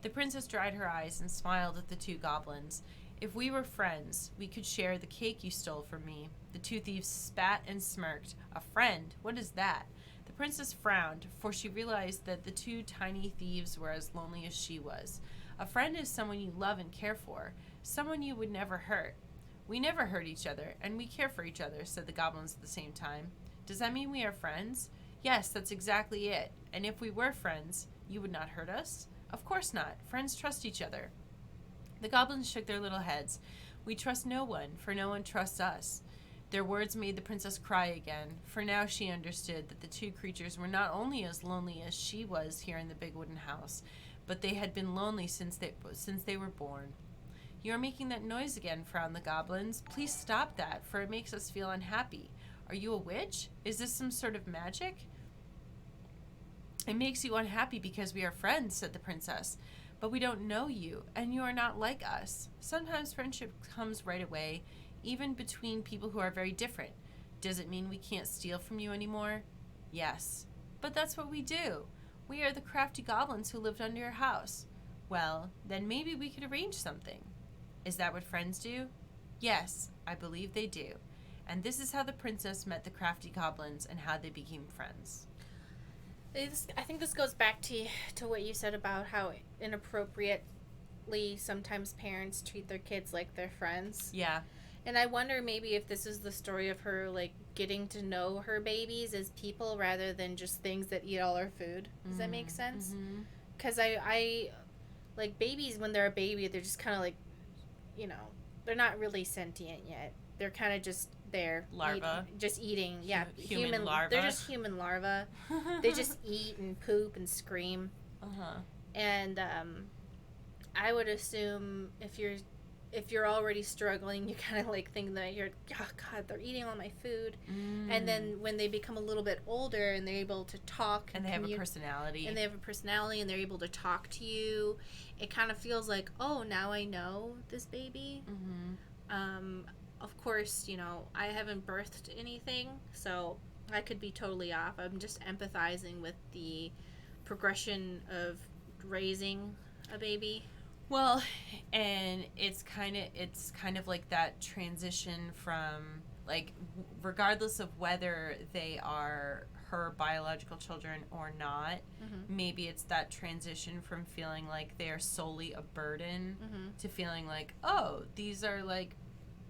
The princess dried her eyes and smiled at the 2 goblins. "If we were friends, we could share the cake you stole from me." The 2 thieves spat and smirked. "A friend? What is that?" The princess frowned, for she realized that the 2 tiny thieves were as lonely as she was. "A friend is someone you love and care for, someone you would never hurt." "We never hurt each other, and we care for each other," said the goblins at the same time. "Does that mean we are friends?" "Yes, that's exactly it. And if we were friends, you would not hurt us?" "Of course not. Friends trust each other." The goblins shook their little heads. "We trust no one, for no one trusts us." Their words made the princess cry again, for now she understood that the 2 creatures were not only as lonely as she was here in the big wooden house, but they had been lonely since they were born. "You are making that noise again," frowned the goblins. "Please stop that, for it makes us feel unhappy. Are you a witch? Is this some sort of magic?" "It makes you unhappy because we are friends," said the princess. "But we don't know you, and you are not like us. Sometimes friendship comes right away, even between people who are very different. Does it mean we can't steal from you anymore?" "Yes. But that's what we do. We are the crafty goblins who lived under your house." "Well, then maybe we could arrange something." "Is that what friends do?" "Yes, I believe they do." And this is how the princess met the crafty goblins and how they became friends. I think this goes back to what you said about how inappropriately sometimes parents treat their kids like their friends. Yeah. And I wonder maybe if this is the story of her, like, getting to know her babies as people rather than just things that eat all her food. Does that make sense? Because I, like, babies, when they're a baby, they're just kind of like, they're not really sentient yet. They're kind of just there. Larva. Just eating. Yeah. Human larva. They're just human larvae. They just eat and poop and scream. Uh-huh. And I would assume if you're already struggling, you kind of like think that oh God, they're eating all my food. And then when they become a little bit older and they're able to talk and they have a personality and they're able to talk to you, it kind of feels like, oh, now I know this baby. Of course, I haven't birthed anything, so I could be totally off. I'm just empathizing with the progression of raising a baby. Well, and it's kind of like that transition from, like, regardless of whether they are her biological children or not, maybe it's that transition from feeling like they are solely a burden to feeling like, oh, these are like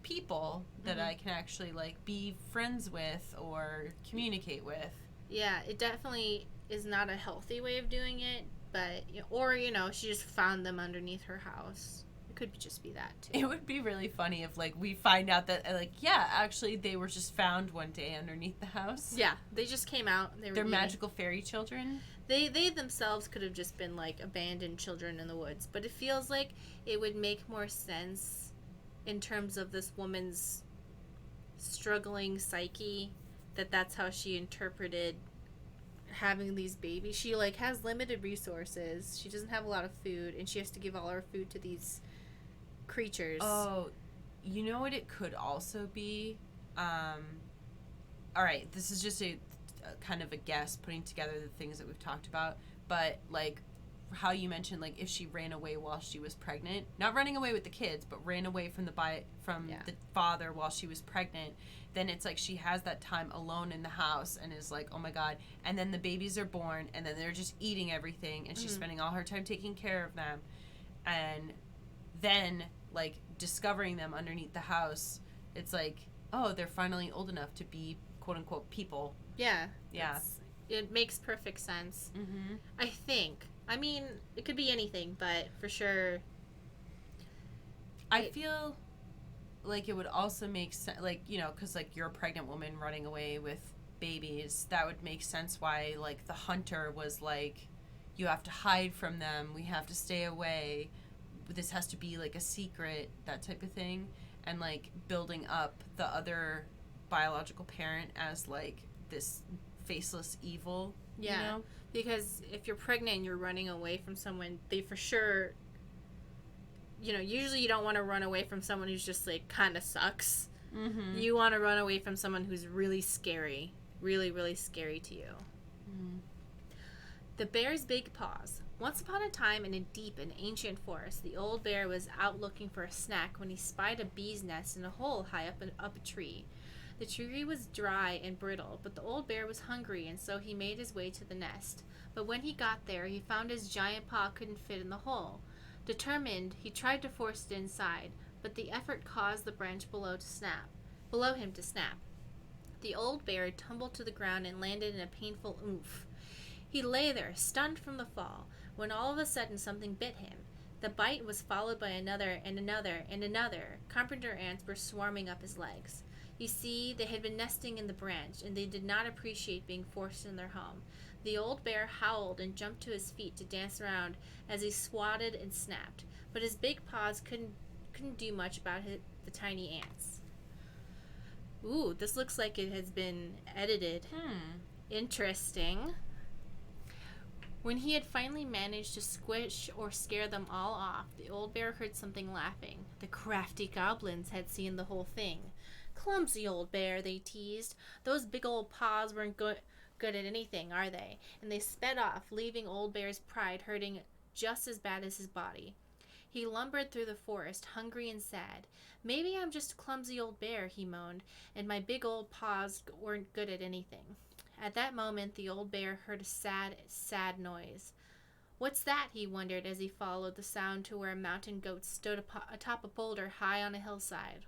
people that I can actually like be friends with or communicate with. Yeah, it definitely is not a healthy way of doing it, but or she just found them underneath her house. It could just be that too. It would be really funny if like we find out that like actually they were just found one day underneath the house. Yeah, they just came out. They're magical fairy children. They themselves could have just been like abandoned children in the woods, but it feels like it would make more sense in terms of this woman's struggling psyche, that's how she interpreted having these babies. She like has limited resources. She doesn't have a lot of food, and she has to give all her food to these creatures. Oh, you know what it could also be? All right, this is just a kind of a guess, putting together the things that we've talked about, but like how you mentioned, like if she ran away while she was pregnant, not running away with the kids, but ran away from the father while she was pregnant, then it's like she has that time alone in the house and is like, oh my god, and then the babies are born and then they're just eating everything and she's spending all her time taking care of them, and then like discovering them underneath the house, it's like, oh, they're finally old enough to be quote unquote people. Yeah. Yeah. It makes perfect sense. Mm-hmm. I think. I mean, it could be anything, but for sure. I feel like it would also make sense, like, because, like, you're a pregnant woman running away with babies. That would make sense why, like, the hunter was like, you have to hide from them. We have to stay away. This has to be, like, a secret, that type of thing. And, like, building up the other biological parent as, like, this faceless evil. Yeah, because if you're pregnant and you're running away from someone, they for sure, usually you don't want to run away from someone who's just like kind of sucks. Mm-hmm. You want to run away from someone who's really scary, really, really scary to you. Mm-hmm. The Bear's Big Paws. Once upon a time in a deep and ancient forest, the old bear was out looking for a snack when he spied a bee's nest in a hole high up a tree. The tree was dry and brittle, but the old bear was hungry, and so he made his way to the nest. But when he got there, he found his giant paw couldn't fit in the hole. Determined, he tried to force it inside, but the effort caused the branch below him to snap. The old bear tumbled to the ground and landed in a painful oomph. He lay there, stunned from the fall, when all of a sudden something bit him. The bite was followed by another and another and another. Carpenter ants were swarming up his legs. You see, they had been nesting in the branch, and they did not appreciate being forced in their home. The old bear howled and jumped to his feet to dance around as he swatted and snapped, but his big paws couldn't do much about the tiny ants. Ooh, this looks like it has been edited. Interesting. When he had finally managed to squish or scare them all off, the old bear heard something laughing. The crafty goblins had seen the whole thing. Clumsy old bear, they teased. Those big old paws weren't good at anything, are they? And they sped off, leaving old bear's pride hurting just as bad as his body. He lumbered through the forest, hungry and sad. Maybe I'm just a clumsy old bear, he moaned, and my big old paws weren't good at anything. At that moment, the old bear heard a sad, sad noise. What's that? He wondered as he followed the sound to where a mountain goat stood atop a boulder high on a hillside.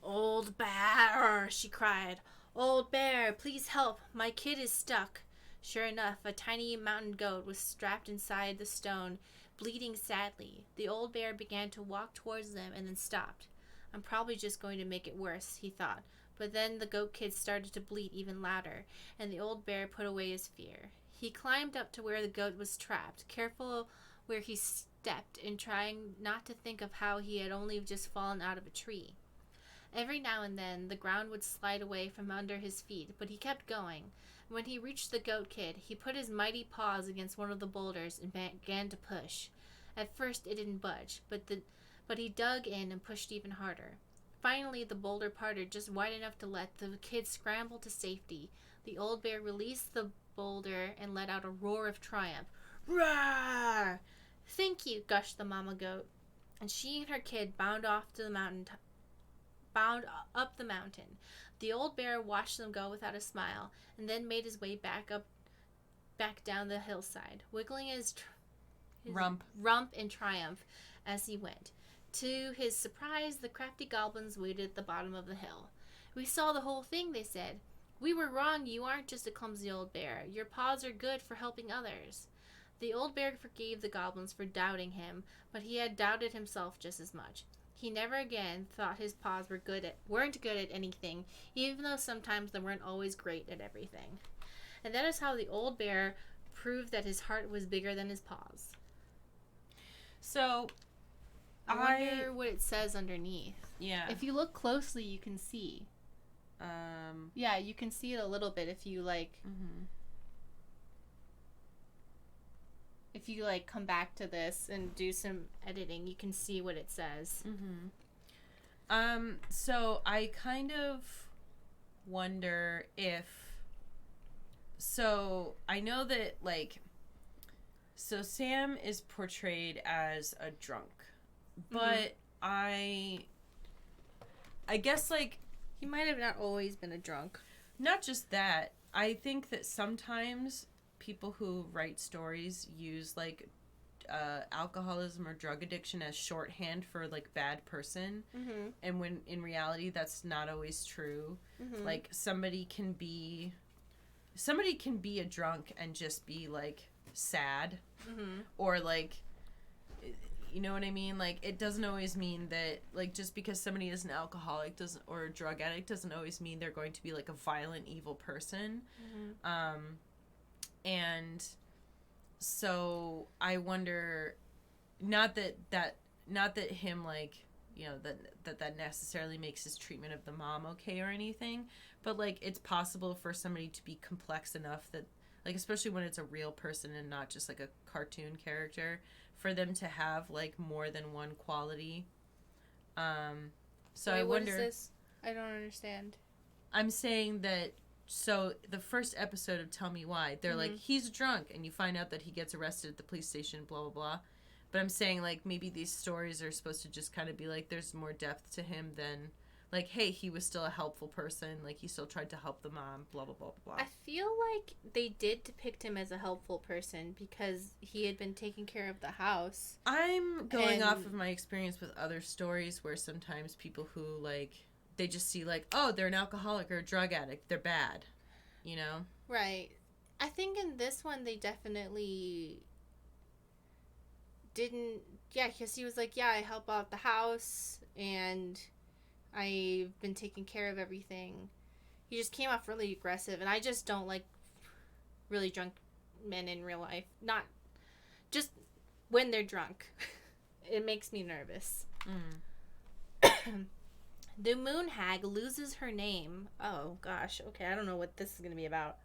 Old bear, she cried. Old bear, please help. My kid is stuck. Sure enough, a tiny mountain goat was strapped inside the stone, bleeding sadly. The old bear began to walk towards them and then stopped. I'm probably just going to make it worse, he thought. But then the goat kid started to bleat even louder, and the old bear put away his fear. He climbed up to where the goat was trapped, careful where he stepped and trying not to think of how he had only just fallen out of a tree. Every now and then, the ground would slide away from under his feet, but he kept going. When he reached the goat kid, he put his mighty paws against one of the boulders and began to push. At first, it didn't budge, but he dug in and pushed even harder. Finally, the boulder parted just wide enough to let the kid scramble to safety. The old bear released the boulder and let out a roar of triumph. Roar! Thank you, gushed the mama goat. And she and her kid bound up the mountain. The old bear watched them go without a smile, and then made his way back down the hillside, wiggling his rump in triumph as he went. To his surprise, the crafty goblins waited at the bottom of the hill. We saw the whole thing, they said. We were wrong. You aren't just a clumsy old bear. Your paws are good for helping others. The old bear forgave the goblins for doubting him, but he had doubted himself just as much. He never again thought his paws weren't good at anything, even though sometimes they weren't always great at everything. And that is how the old bear proved that his heart was bigger than his paws. So, I wonder what it says underneath. Yeah. If you look closely, you can see. Yeah, you can see it a little bit if you if you come back to this and do some editing, you can see what it says. So I kind of wonder if, so I know that so Sam is portrayed as a drunk, but I guess he might have not always been a drunk. Not just that, I think that sometimes people who write stories use alcoholism or drug addiction as shorthand for bad person, and when in reality that's not always true. Somebody can be a drunk and just be sad, or you know what I mean? It doesn't always mean that just because somebody is an alcoholic or a drug addict doesn't always mean they're going to be a violent, evil person. And so I wonder, not that him that necessarily makes his treatment of the mom okay or anything, but it's possible for somebody to be complex enough that especially when it's a real person and not just a cartoon character, for them to have more than one quality. So wait, I wonder. What is this? I don't understand. I'm saying that. So the first episode of Tell Me Why, they're he's drunk, and you find out that he gets arrested at the police station, blah blah blah. But I'm saying maybe these stories are supposed to just kind of be there's more depth to him than hey, he was still a helpful person, he still tried to help the mom, blah blah blah blah. I feel like they did depict him as a helpful person because he had been taking care of the house. I'm going off of my experience with other stories where sometimes people who they just see oh, they're an alcoholic or a drug addict, they're bad, you know? Right. I think in this one they definitely didn't, because he was I help out the house and I've been taking care of everything. He just came off really aggressive, and I just don't like really drunk men in real life. Not just when they're drunk. It makes me nervous. The moon hag loses her name. Oh, gosh. Okay, I don't know what this is going to be about.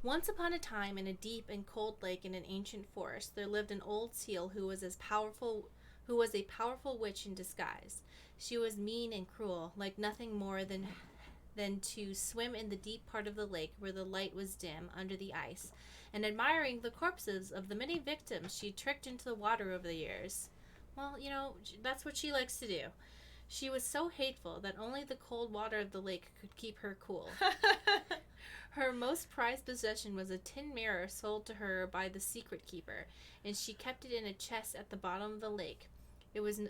Once upon a time, in a deep and cold lake in an ancient forest, there lived an old seal who was a powerful witch in disguise. She was mean and cruel, like nothing more than to swim in the deep part of the lake where the light was dim under the ice, and admiring the corpses of the many victims she tricked into the water over the years. Well, that's what she likes to do. She was so hateful that only the cold water of the lake could keep her cool. Her most prized possession was a tin mirror sold to her by the secret keeper, and she kept it in a chest at the bottom of the lake. It was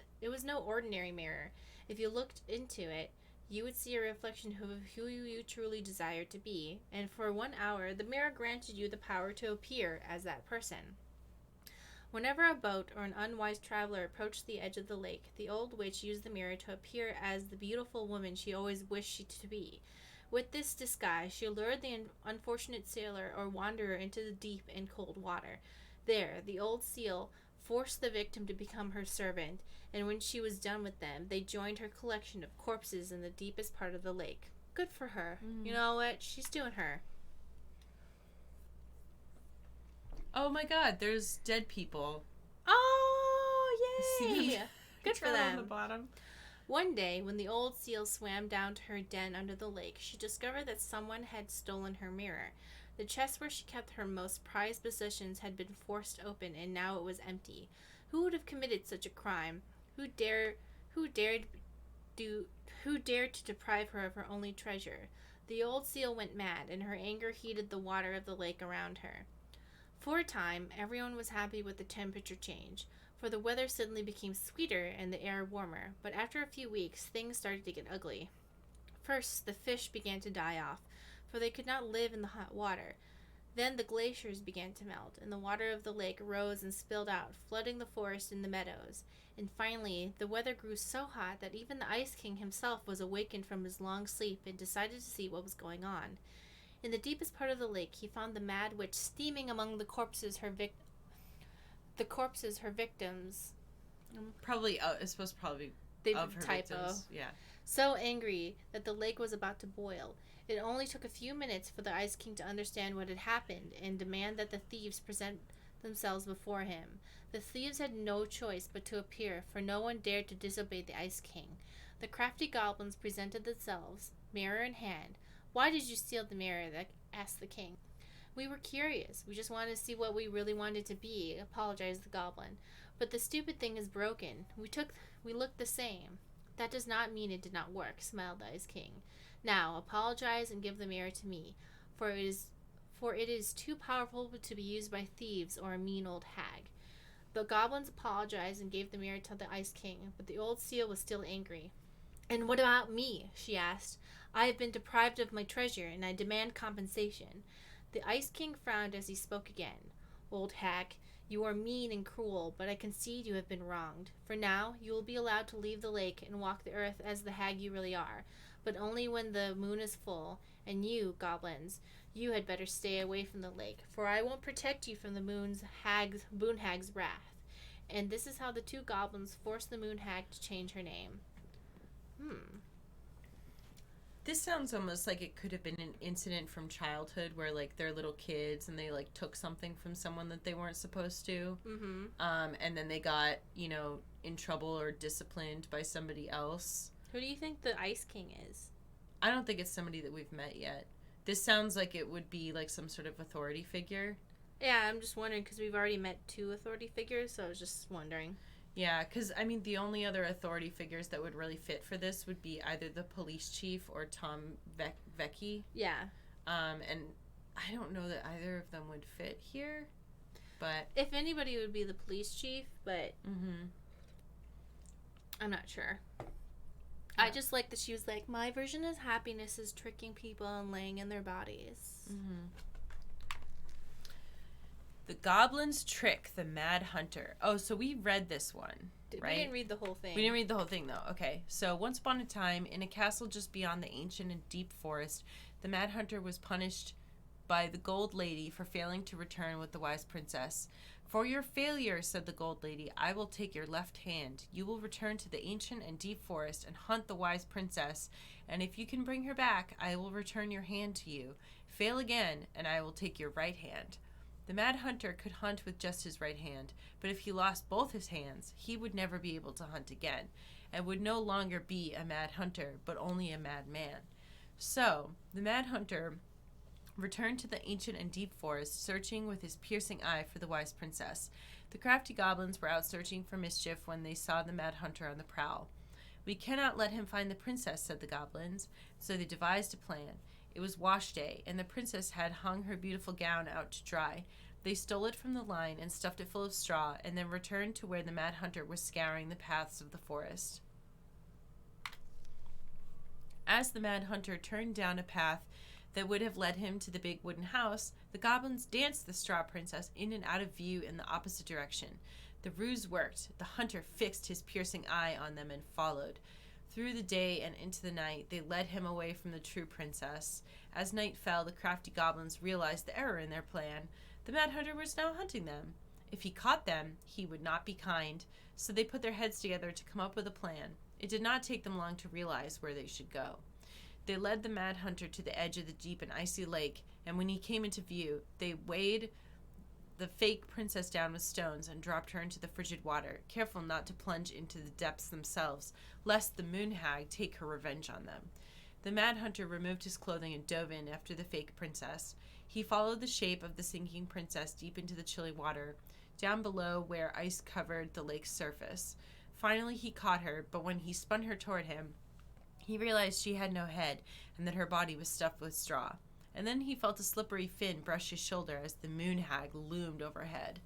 no ordinary mirror. If you looked into it, you would see a reflection of who you truly desired to be, and for 1 hour, the mirror granted you the power to appear as that person. Whenever a boat or an unwise traveler approached the edge of the lake, the old witch used the mirror to appear as the beautiful woman she always wished she to be. With this disguise, she lured the unfortunate sailor or wanderer into the deep and cold water. There, the old seal forced the victim to become her servant, and when she was done with them, they joined her collection of corpses in the deepest part of the lake. Good for her. You know what? She's doing her. Oh my god, there's dead people. Oh, yay! Good for them. On the bottom. One day, when the old seal swam down to her den under the lake, she discovered that someone had stolen her mirror. The chest where she kept her most prized possessions had been forced open, and now it was empty. Who would have committed such a crime? Who dared to deprive her of her only treasure? The old seal went mad, and her anger heated the water of the lake around her. For a time, everyone was happy with the temperature change. for the weather suddenly became sweeter and the air warmer. But after a few weeks, things started to get ugly. First, the fish began to die off, for they could not live in the hot water. Then the glaciers began to melt, and the water of the lake rose and spilled out, flooding the forest and the meadows. And finally, the weather grew so hot that even the Ice King himself was awakened from his long sleep and decided to see what was going on. In the deepest part of the lake, he found the mad witch steaming among the corpses her victims. Probably, it's supposed to probably They of her typo. victims. Yeah. So angry that the lake was about to boil. It only took a few minutes for the Ice King to understand what had happened and demand that the thieves present themselves before him. The thieves had no choice but to appear, for no one dared to disobey the Ice King. The crafty goblins presented themselves, mirror in hand. "Why did you steal the mirror?" asked the king. "We were curious. We just wanted to see what we really wanted to be," apologized the goblin. "But the stupid thing is broken. We looked the same." "That does not mean it did not work," smiled the Ice King. "Now, apologize and give the mirror to me, for it is too powerful to be used by thieves or a mean old hag." The goblins apologized and gave the mirror to the Ice King, but the old seal was still angry. "And what about me?" she asked. "I have been deprived of my treasure, and I demand compensation." The Ice King frowned as he spoke again. "Old hag, you are mean and cruel, but I concede you have been wronged. For now, you will be allowed to leave the lake and walk the earth as the hag you really are, but only when the moon is full. And you, goblins, you had better stay away from the lake, for I won't protect you from the boon hag's wrath." And this is how the two goblins forced the moon hag to change her name. This sounds almost like it could have been an incident from childhood where, like, they're little kids and they, like, took something from someone that they weren't supposed to. Mm-hmm. And then they got, in trouble or disciplined by somebody else. Who do you think the Ice King is? I don't think it's somebody that we've met yet. This sounds like it would be, like, some sort of authority figure. Yeah, I'm just wondering because we've already met two authority figures, so I was just wondering. Yeah, because, I mean, the only other authority figures that would really fit for this would be either the police chief or Tom Vecchi. Yeah. And I don't know that either of them would fit here, but... If anybody, it would be the police chief, but... Mm-hmm. I'm not sure. Yeah. I just like that she was like, "My version of happiness is tricking people and laying in their bodies." Mm-hmm. The Goblins Trick the Mad Hunter. Oh, so we read this one, right? We didn't read the whole thing. We didn't read the whole thing, though. Okay. So, once upon a time, in a castle just beyond the ancient and deep forest, the Mad Hunter was punished by the Gold Lady for failing to return with the wise princess. "For your failure," said the Gold Lady, "I will take your left hand. You will return to the ancient and deep forest and hunt the wise princess. And if you can bring her back, I will return your hand to you. Fail again, and I will take your right hand." The Mad Hunter could hunt with just his right hand, but if he lost both his hands, he would never be able to hunt again, and would no longer be a Mad Hunter, but only a Mad Man. So, the Mad Hunter returned to the ancient and deep forest, searching with his piercing eye for the wise princess. The crafty goblins were out searching for mischief when they saw the Mad Hunter on the prowl. "We cannot let him find the princess," said the goblins, so they devised a plan. It was wash day, and the princess had hung her beautiful gown out to dry. They stole it from the line and stuffed it full of straw, and then returned to where the Mad Hunter was scouring the paths of the forest. As the Mad Hunter turned down a path that would have led him to the big wooden house, the goblins danced the straw princess in and out of view in the opposite direction. The ruse worked. The hunter fixed his piercing eye on them and followed. Through the day and into the night, they led him away from the true princess. As night fell, the crafty goblins realized the error in their plan. The Mad Hunter was now hunting them. If he caught them, he would not be kind, so they put their heads together to come up with a plan. It did not take them long to realize where they should go. They led the Mad Hunter to the edge of the deep and icy lake, and when he came into view, they weighed the fake princess down with stones and dropped her into the frigid water, careful not to plunge into the depths themselves, lest the moon hag take her revenge on them. The Mad Hunter removed his clothing and dove in after the fake princess. He followed the shape of the sinking princess deep into the chilly water, down below where ice covered the lake's surface. Finally, he caught her, but when he spun her toward him, he realized she had no head and that her body was stuffed with straw. And then he felt a slippery fin brush his shoulder as the moon hag loomed overhead.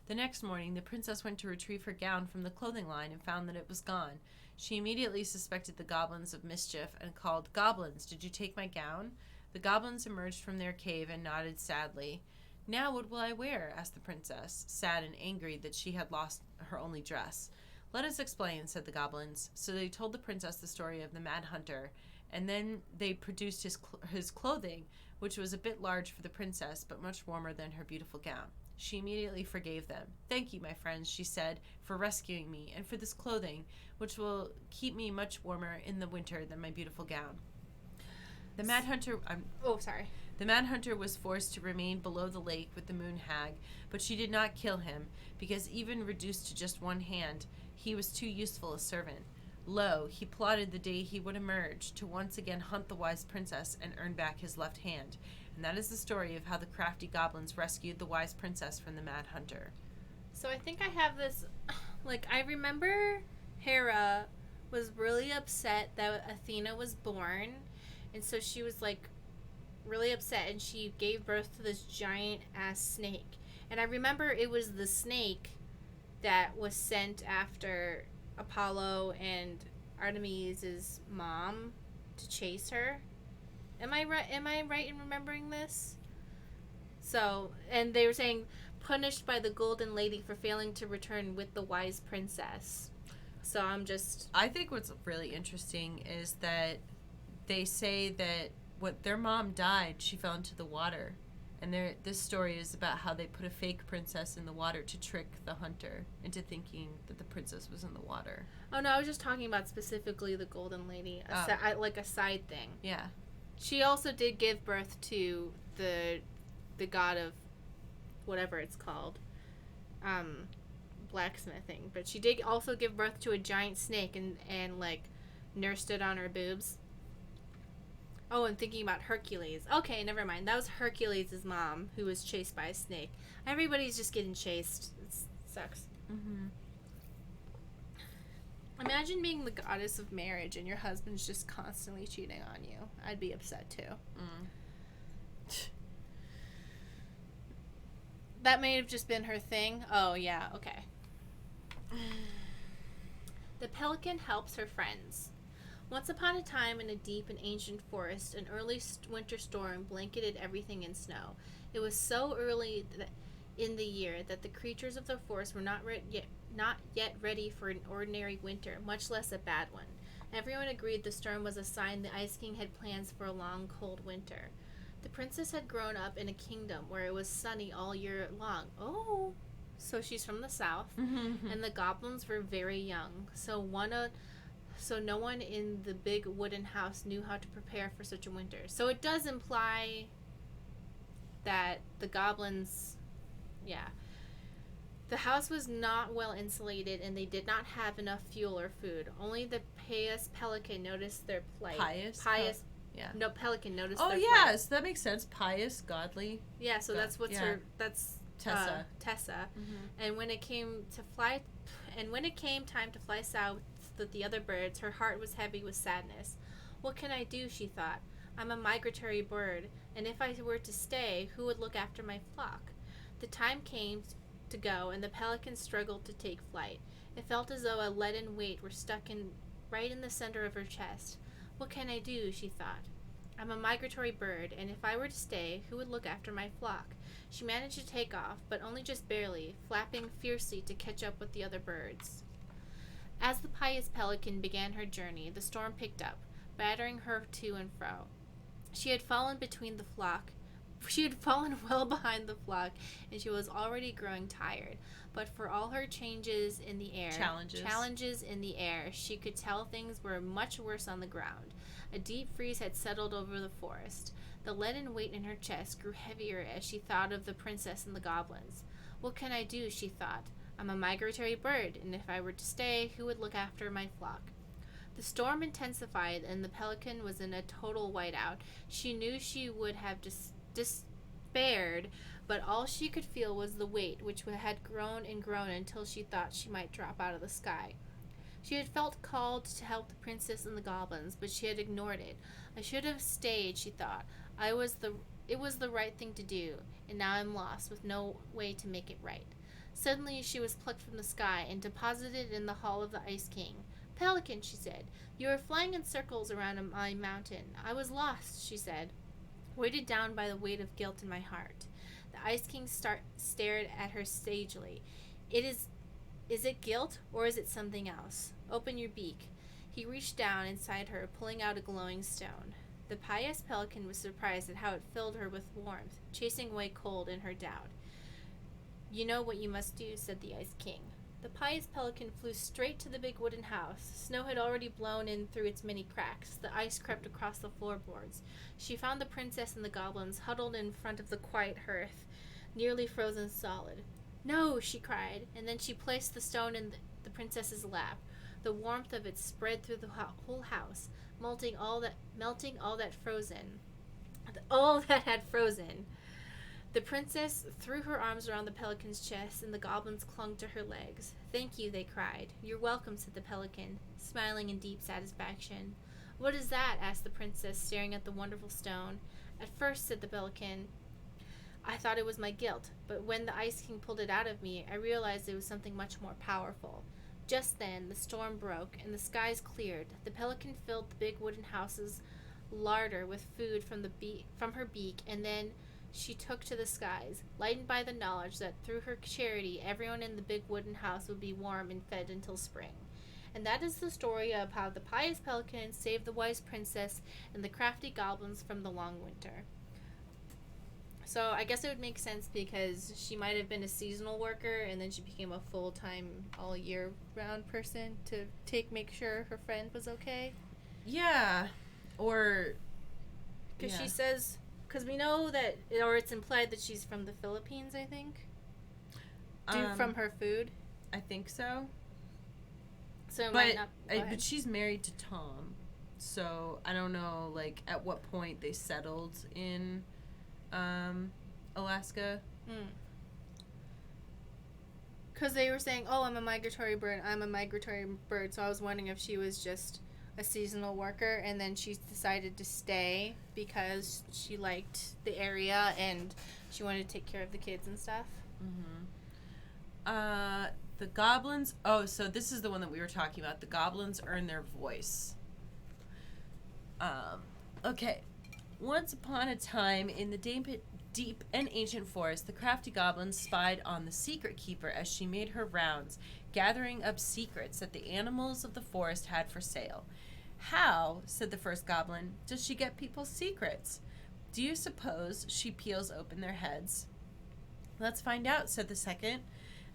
The next morning, the princess went to retrieve her gown from the clothing line and found that it was gone. She immediately suspected the goblins of mischief and called, "Goblins, did you take my gown?" The goblins emerged from their cave and nodded sadly. "Now what will I wear?" asked the princess, sad and angry that she had lost her only dress. "Let us explain," said the goblins. So they told the princess the story of the mad hunter, and then they produced his clothing, which was a bit large for the princess, but much warmer than her beautiful gown. She immediately forgave them. "Thank you, my friends," she said, "for rescuing me, and for this clothing, which will keep me much warmer in the winter than my beautiful gown." The mad hunter... The mad hunter was forced to remain below the lake with the moon hag, but she did not kill him, because even reduced to just one hand, he was too useful a servant. Lo, he plotted the day he would emerge to once again hunt the wise princess and earn back his left hand. And that is the story of how the crafty goblins rescued the wise princess from the mad hunter. So I think I have this, I remember Hera was really upset that Athena was born, and so she was, really upset, and she gave birth to this giant-ass snake. And I remember it was the snake that was sent after Apollo and Artemis's mom to chase her. Am I right in remembering this? So, and they were saying punished by the Golden Lady for failing to return with the wise princess. So I think what's really interesting is that they say that when their mom died, she fell into the water. And this story is about how they put a fake princess in the water to trick the hunter into thinking that the princess was in the water. Oh, no, I was just talking about specifically the Golden Lady, a side thing. Yeah. She also did give birth to the god of whatever it's called, blacksmithing. But she did also give birth to a giant snake and nursed it on her boobs. Oh, I'm thinking about Hercules. Okay, never mind. That was Hercules' mom, who was chased by a snake. Everybody's just getting chased. It sucks. Mm-hmm. Imagine being the goddess of marriage and your husband's just constantly cheating on you. I'd be upset, too. That may have just been her thing. Oh, yeah, okay. The Pelican helps her friends. Once upon a time, in a deep and ancient forest, an early winter storm blanketed everything in snow. It was so early in the year that the creatures of the forest were not yet ready for an ordinary winter, much less a bad one. Everyone agreed the storm was a sign the Ice King had plans for a long, cold winter. The princess had grown up in a kingdom where it was sunny all year long. Oh, so she's from the south, and the goblins were very young. So no one in the big wooden house knew how to prepare for such a winter. So it does imply that the goblins, the house was not well insulated, and they did not have enough fuel or food. Only the pious Pelican noticed their plight. Pious. Yeah. No, Pelican noticed their plight. Oh, yes, that makes sense. Pious, godly. Yeah, so that's what's her. That's Tessa. Mm-hmm. And when it came time to fly south with the other birds, her heart was heavy with sadness. What can I do, she thought. I'm a migratory bird, and if I were to stay, who would look after my flock? The time came to go, and the Pelican struggled to take flight. It felt as though a leaden weight were stuck right in the center of her chest. What can I do, she thought. I'm a migratory bird, and if I were to stay, who would look after my flock? She managed to take off, but only just barely, flapping fiercely to catch up with the other birds. As the pious Pelican began her journey, the storm picked up, battering her to and fro. She had fallen well behind the flock, and she was already growing tired. But for all her challenges in the air, she could tell things were much worse on the ground. A deep freeze had settled over the forest. The leaden weight in her chest grew heavier as she thought of the princess and the goblins. What can I do, she thought. I'm a migratory bird, and if I were to stay, who would look after my flock? The storm intensified, and the Pelican was in a total whiteout. She knew she would have despaired, but all she could feel was the weight, which had grown and grown until she thought she might drop out of the sky. She had felt called to help the princess and the goblins, but she had ignored it. I should have stayed, she thought. It was the right thing to do, and now I'm lost with no way to make it right. Suddenly she was plucked from the sky and deposited in the hall of the Ice King. Pelican, she said, you were flying in circles around my mountain. I was lost, she said, weighted down by the weight of guilt in my heart. The Ice King stared at her sagely. Is it guilt, or is it something else? Open your beak. He reached down inside her, pulling out a glowing stone. The pious Pelican was surprised at how it filled her with warmth, chasing away cold in her doubt. You know what you must do, said the Ice King. The pious Pelican flew straight to the big wooden house. Snow had already blown in through its many cracks. The ice crept across the floorboards. She found the princess and the goblins huddled in front of the quiet hearth, nearly frozen solid. No, she cried, and then she placed the stone in the princess's lap. The warmth of it spread through the whole house, melting all that had frozen. The princess threw her arms around the pelican's chest, and the goblins clung to her legs. Thank you, they cried. You're welcome, said the pelican, smiling in deep satisfaction. What is that? Asked the princess, staring at the wonderful stone. At first, said the pelican, I thought it was my guilt, but when the Ice King pulled it out of me, I realized it was something much more powerful. Just then, the storm broke, and the skies cleared. The pelican filled the big wooden house's larder with food from her beak, and then she took to the skies, lightened by the knowledge that through her charity, everyone in the big wooden house would be warm and fed until spring. And that is the story of how the pious pelican saved the wise princess and the crafty goblins from the long winter. So I guess it would make sense because she might have been a seasonal worker and then she became a full-time, all-year-round person to make sure her friend was okay. Yeah. Or... Because she says... Because we know that... Or it's implied that she's from the Philippines, I think. From her food. I think so. So it might not... But she's married to Tom. So I don't know, like, at what point they settled in... Alaska. Because they were saying, I'm a migratory bird, so I was wondering if she was just a seasonal worker, and then she decided to stay because she liked the area and she wanted to take care of the kids and stuff. The goblins, so this is the one that we were talking about. The goblins earn their voice. Okay. Once upon a time, in the deep and ancient forest, the crafty goblin spied on the secret keeper as she made her rounds, gathering up secrets that the animals of the forest had for sale. How, said the first goblin, does she get people's secrets? Do you suppose she peels open their heads? Let's find out, said the second.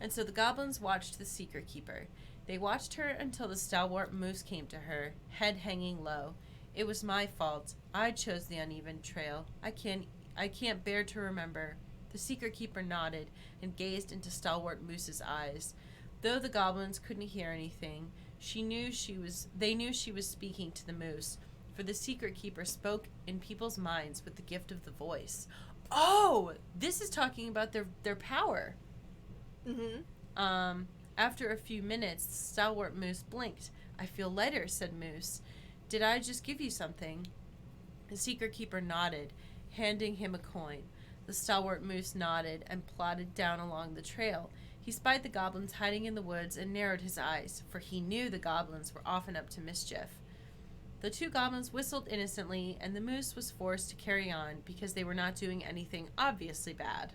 And so the goblins watched the secret keeper. They watched her until the stalwart moose came to her, head hanging low. It was my fault. I chose the uneven trail. I can't bear to remember. The secret keeper nodded and gazed into stalwart Moose's eyes. Though the goblins couldn't hear anything, they knew she was speaking to the moose, for the secret keeper spoke in people's minds with the gift of the voice. Oh, this is talking about their power. After a few minutes, the stalwart Moose blinked. I feel lighter, said Moose. Did I just give you something? The secret keeper nodded, handing him a coin. The stalwart Moose nodded and plodded down along the trail. He spied the goblins hiding in the woods and narrowed his eyes, for he knew the goblins were often up to mischief. The two goblins whistled innocently, and the moose was forced to carry on because they were not doing anything obviously bad.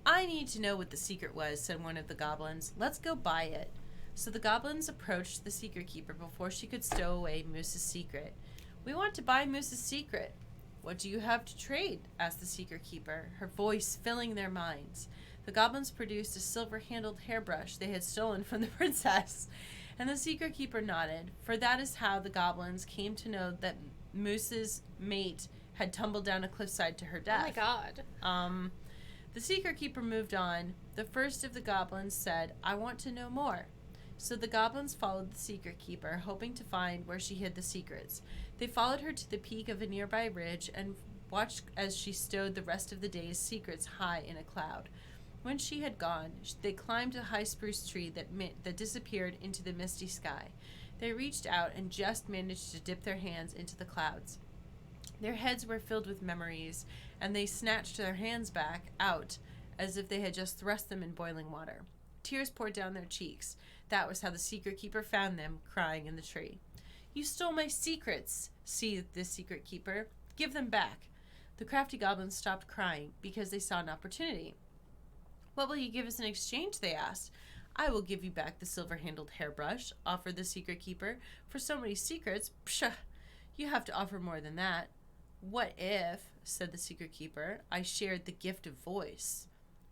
I need to know what the secret was, said one of the goblins. Let's go buy it. So the goblins approached the secret keeper before she could stow away Moose's secret. We want to buy Moose's secret. What do you have to trade? Asked the secret keeper, her voice filling their minds. The goblins produced a silver-handled hairbrush they had stolen from the princess, and the secret keeper nodded, for that is how the goblins came to know that Moose's mate had tumbled down a cliffside to her death. Oh my god. The secret keeper moved on. The first of the goblins said, I want to know more. So the goblins followed the secret keeper, hoping to find where she hid the secrets. They followed her to the peak of a nearby ridge and watched as she stowed the rest of the day's secrets high in a cloud. When she had gone, they climbed a high spruce tree that disappeared into the misty sky. They reached out and just managed to dip their hands into the clouds. Their heads were filled with memories, and they snatched their hands back out as if they had just thrust them in boiling water. Tears poured down their cheeks. That was how the secret keeper found them, crying in the tree. "You stole my secrets," seethed the secret keeper. "Give them back." The crafty goblins stopped crying because they saw an opportunity. "What will you give us in exchange?" they asked. "I will give you back the silver-handled hairbrush," offered the secret keeper. "For so many secrets, pshaw, you have to offer more than that." "What if," said the secret keeper, "I shared the gift of voice?"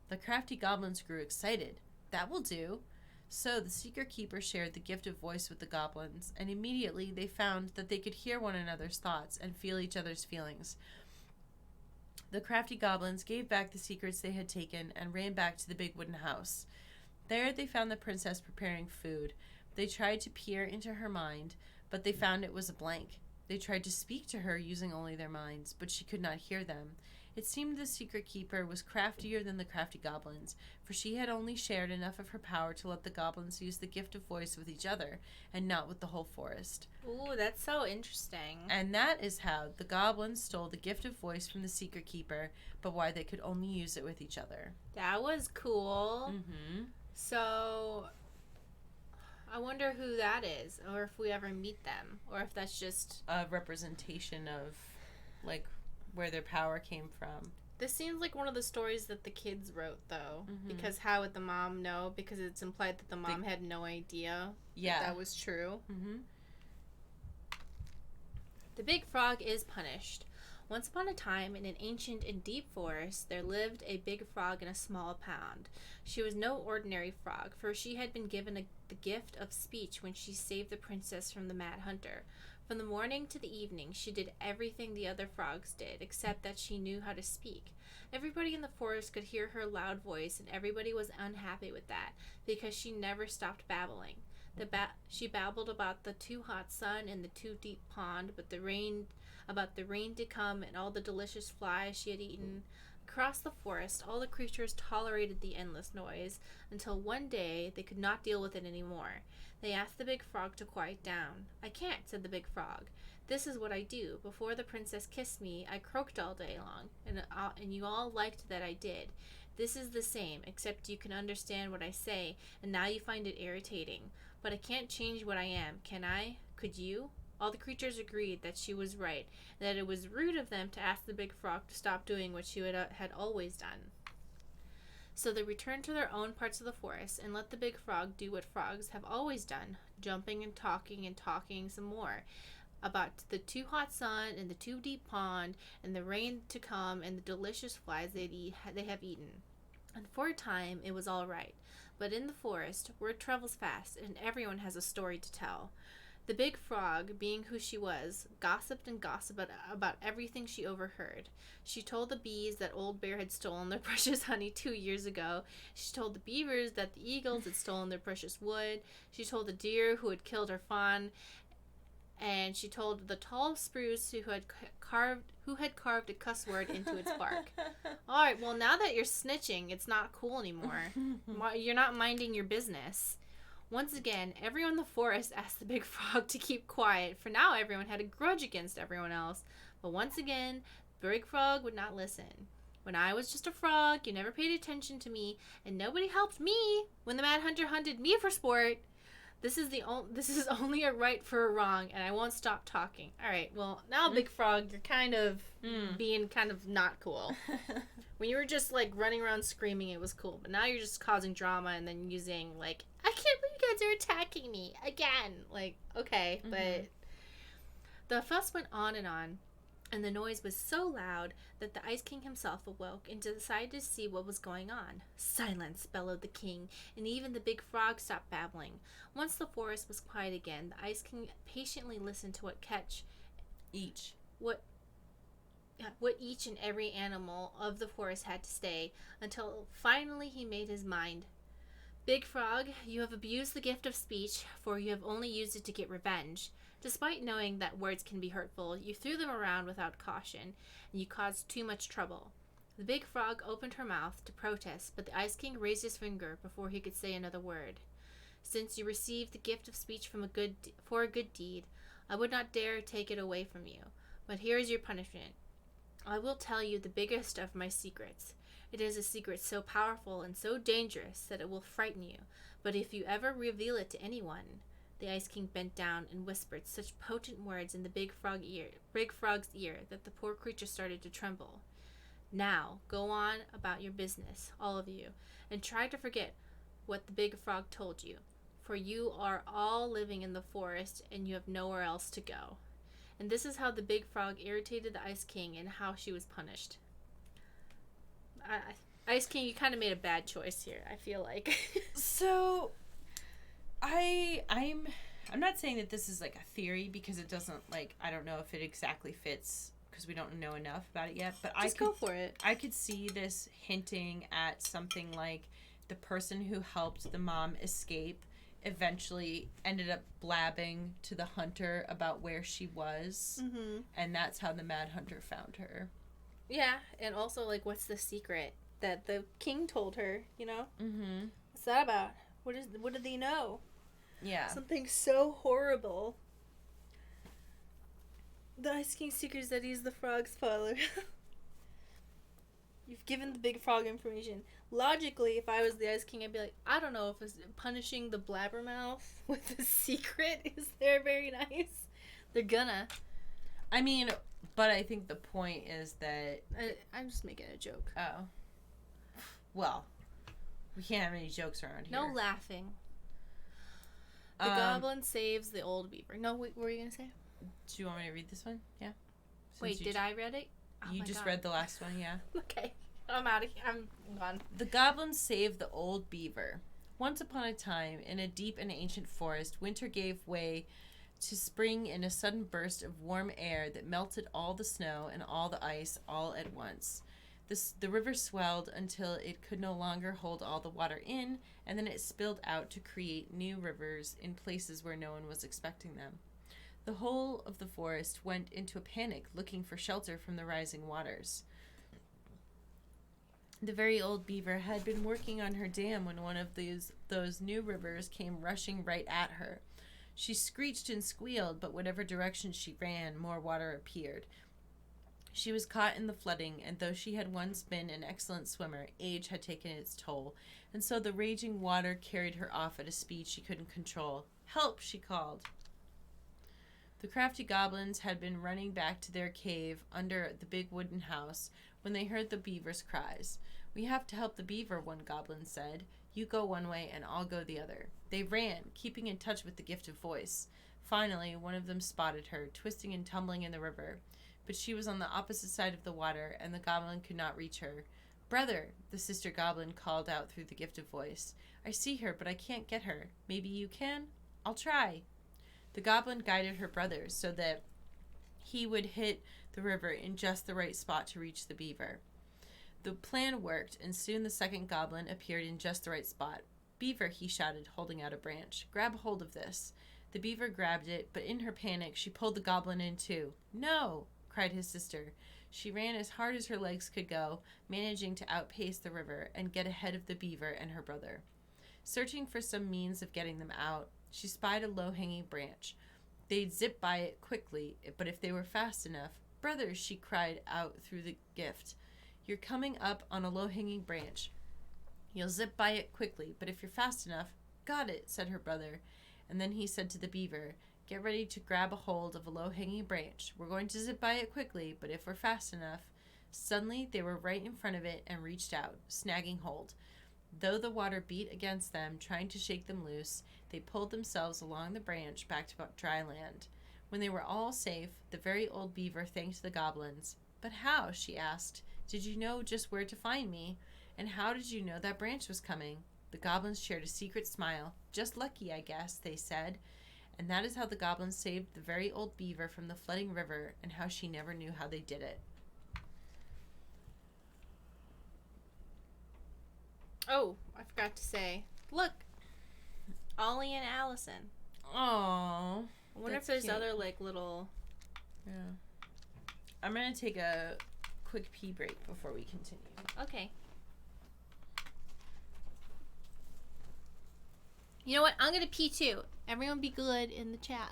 The crafty goblins grew excited. "That will do." So the secret keeper shared the gift of voice with the goblins, and immediately they found that they could hear one another's thoughts and feel each other's feelings. The crafty goblins gave back the secrets they had taken and ran back to the big wooden house. There they found the princess preparing food. They tried to peer into her mind, but they found it was a blank. They tried to speak to her using only their minds, but she could not hear them. It seemed the secret keeper was craftier than the crafty goblins, for she had only shared enough of her power to let the goblins use the gift of voice with each other, and not with the whole forest. Ooh, that's so interesting. And that is how the goblins stole the gift of voice from the secret keeper, but why they could only use it with each other. That was cool. Mm-hmm. So, I wonder who that is, or if we ever meet them, or if that's just A representation of, like, where their power came from. This seems like one of the stories that the kids wrote, though. Mhm. Because how would the mom know? Because it's implied that the mom had no idea that was true. Mm-hmm. The big frog is punished. Once upon a time, in an ancient and deep forest, there lived a big frog in a small pond. She was no ordinary frog, for she had been given the gift of speech when she saved the princess from the mad hunter. From the morning to the evening, she did everything the other frogs did, except that she knew how to speak. Everybody in the forest could hear her loud voice, and everybody was unhappy with that, because she never stopped babbling. She babbled about the too hot sun and the too deep pond, about the rain to come and all the delicious flies she had eaten. Across the forest, all the creatures tolerated the endless noise, until one day they could not deal with it anymore. They asked the big frog to quiet down. "I can't," said the big frog. "This is what I do. Before the princess kissed me, I croaked all day long, and you all liked that I did. This is the same, except you can understand what I say, and now you find it irritating. But I can't change what I am, can I? Could you?" All the creatures agreed that she was right, and that it was rude of them to ask the big frog to stop doing what she had always done. So they returned to their own parts of the forest and let the big frog do what frogs have always done, jumping and talking some more about the too hot sun and the too deep pond and the rain to come and the delicious flies they have eaten. And for a time it was all right, but in the forest word travels fast and everyone has a story to tell. The big frog, being who she was, gossiped and gossiped about everything she overheard. She told the bees that Old Bear had stolen their precious honey 2 years ago. She told the beavers that the eagles had stolen their precious wood. She told the deer who had killed her fawn. And she told the tall spruce who had carved a cuss word into its bark. All right, well, now that you're snitching, it's not cool anymore. You're not minding your business. Once again, everyone in the forest asked the big frog to keep quiet, for now everyone had a grudge against everyone else. But once again, the big frog would not listen. "When I was just a frog, you never paid attention to me, and nobody helped me when the mad hunter hunted me for sport. This is only a right for a wrong, and I won't stop talking." All right, well, now, Big Frog, you're kind of being kind of not cool. When you were just, like, running around screaming, it was cool. But now you're just causing drama and then using, like, "I can't believe you guys are attacking me again." Like, okay, but the fuss went on, and the noise was so loud that the Ice King himself awoke and decided to see what was going on. "Silence!" bellowed the king, and even the big frog stopped babbling. Once the forest was quiet again, the Ice King patiently listened to what each and every animal of the forest had to say, until finally he made his mind. "Big Frog, you have abused the gift of speech, for you have only used it to get revenge. Despite knowing that words can be hurtful, you threw them around without caution, and you caused too much trouble." The big frog opened her mouth to protest, but the Ice King raised his finger before he could say another word. "Since you received the gift of speech for a good deed, I would not dare take it away from you. But here is your punishment. I will tell you the biggest of my secrets. It is a secret so powerful and so dangerous that it will frighten you. But if you ever reveal it to anyone, the Ice King bent down and whispered such potent words in the big frog's ear that the poor creature started to tremble. Now, go on about your business, all of you, and try to forget what the big frog told you, for you are all living in the forest and you have nowhere else to go. And this is how the big frog irritated the Ice King and how she was punished. Ice King, you kind of made a bad choice here, I feel like. So, I'm not saying that this is like a theory because it doesn't, like, I don't know if it exactly fits because we don't know enough about it yet, but Just go for it. I could see this hinting at something like the person who helped the mom escape eventually ended up blabbing to the hunter about where she was, and that's how the Mad Hunter found her. Yeah, and also, like, what's the secret that the king told her, you know? Mm-hmm. What's that about? What did they know? Yeah. Something so horrible. The Ice King's secret is that he's the frog's father. You've given the big frog information. Logically, if I was the Ice King, I'd be like, I don't know if it's punishing the blabbermouth with a secret is there very nice. They're gonna. I mean, but I think the point is that... I'm just making a joke. Oh. Well, we can't have any jokes around here. No laughing. The goblin saves the old beaver. No, what were you going to say? Do you want me to read this one? Yeah. Wait, did I read it? Oh you just read the last one, yeah. Okay. I'm out of here. I'm gone. The goblins saved the old beaver. Once upon a time, in a deep and ancient forest, winter gave way to spring in a sudden burst of warm air that melted all the snow and all the ice all at once. The river swelled until it could no longer hold all the water in, and then it spilled out to create new rivers in places where no one was expecting them. The whole of the forest went into a panic, looking for shelter from the rising waters. The very old beaver had been working on her dam when one of those new rivers came rushing right at her. She screeched and squealed, but whatever direction she ran, more water appeared. She was caught in the flooding, and though she had once been an excellent swimmer, age had taken its toll, and so the raging water carried her off at a speed she couldn't control. "Help!" she called. The crafty goblins had been running back to their cave under the big wooden house when they heard the beaver's cries. "We have to help the beaver," one goblin said. "You go one way and I'll go the other." They ran, keeping in touch with the gift of voice. Finally, one of them spotted her, twisting and tumbling in the river. But she was on the opposite side of the water, and the goblin could not reach her. "Brother," the sister goblin called out through the gift of voice. "I see her, but I can't get her. Maybe you can? I'll try." The goblin guided her brother so that he would hit the river in just the right spot to reach the beaver. The plan worked, and soon the second goblin appeared in just the right spot. "Beaver," he shouted, holding out a branch. "Grab hold of this." The beaver grabbed it, but in her panic, she pulled the goblin in too. "No!" cried his sister. She ran as hard as her legs could go, managing to outpace the river and get ahead of the beaver and her brother. Searching for some means of getting them out, she spied a low-hanging branch. They'd zip by it quickly, but if they were fast enough... "Brothers," she cried out through the gift. "You're coming up on a low-hanging branch. You'll zip by it quickly, but if you're fast enough..." "Got it," said her brother. And then he said to the beaver, "Get ready to grab a hold of a low-hanging branch. We're going to zip by it quickly, but if we're fast enough..." Suddenly, they were right in front of it and reached out, snagging hold. Though the water beat against them, trying to shake them loose, they pulled themselves along the branch back to dry land. When they were all safe, the very old beaver thanked the goblins. "But how?" she asked. "Did you know just where to find me? And how did you know that branch was coming?" The goblins shared a secret smile. "Just lucky, I guess," they said. And that is how the goblins saved the very old beaver from the flooding river, and how she never knew how they did it. Oh, I forgot to say. Look! Ollie and Allison. Aww. I wonder if there's other, like, little... Yeah. I'm going to take a quick pee break before we continue. Okay. You know what? I'm going to pee too. Everyone be good in the chat.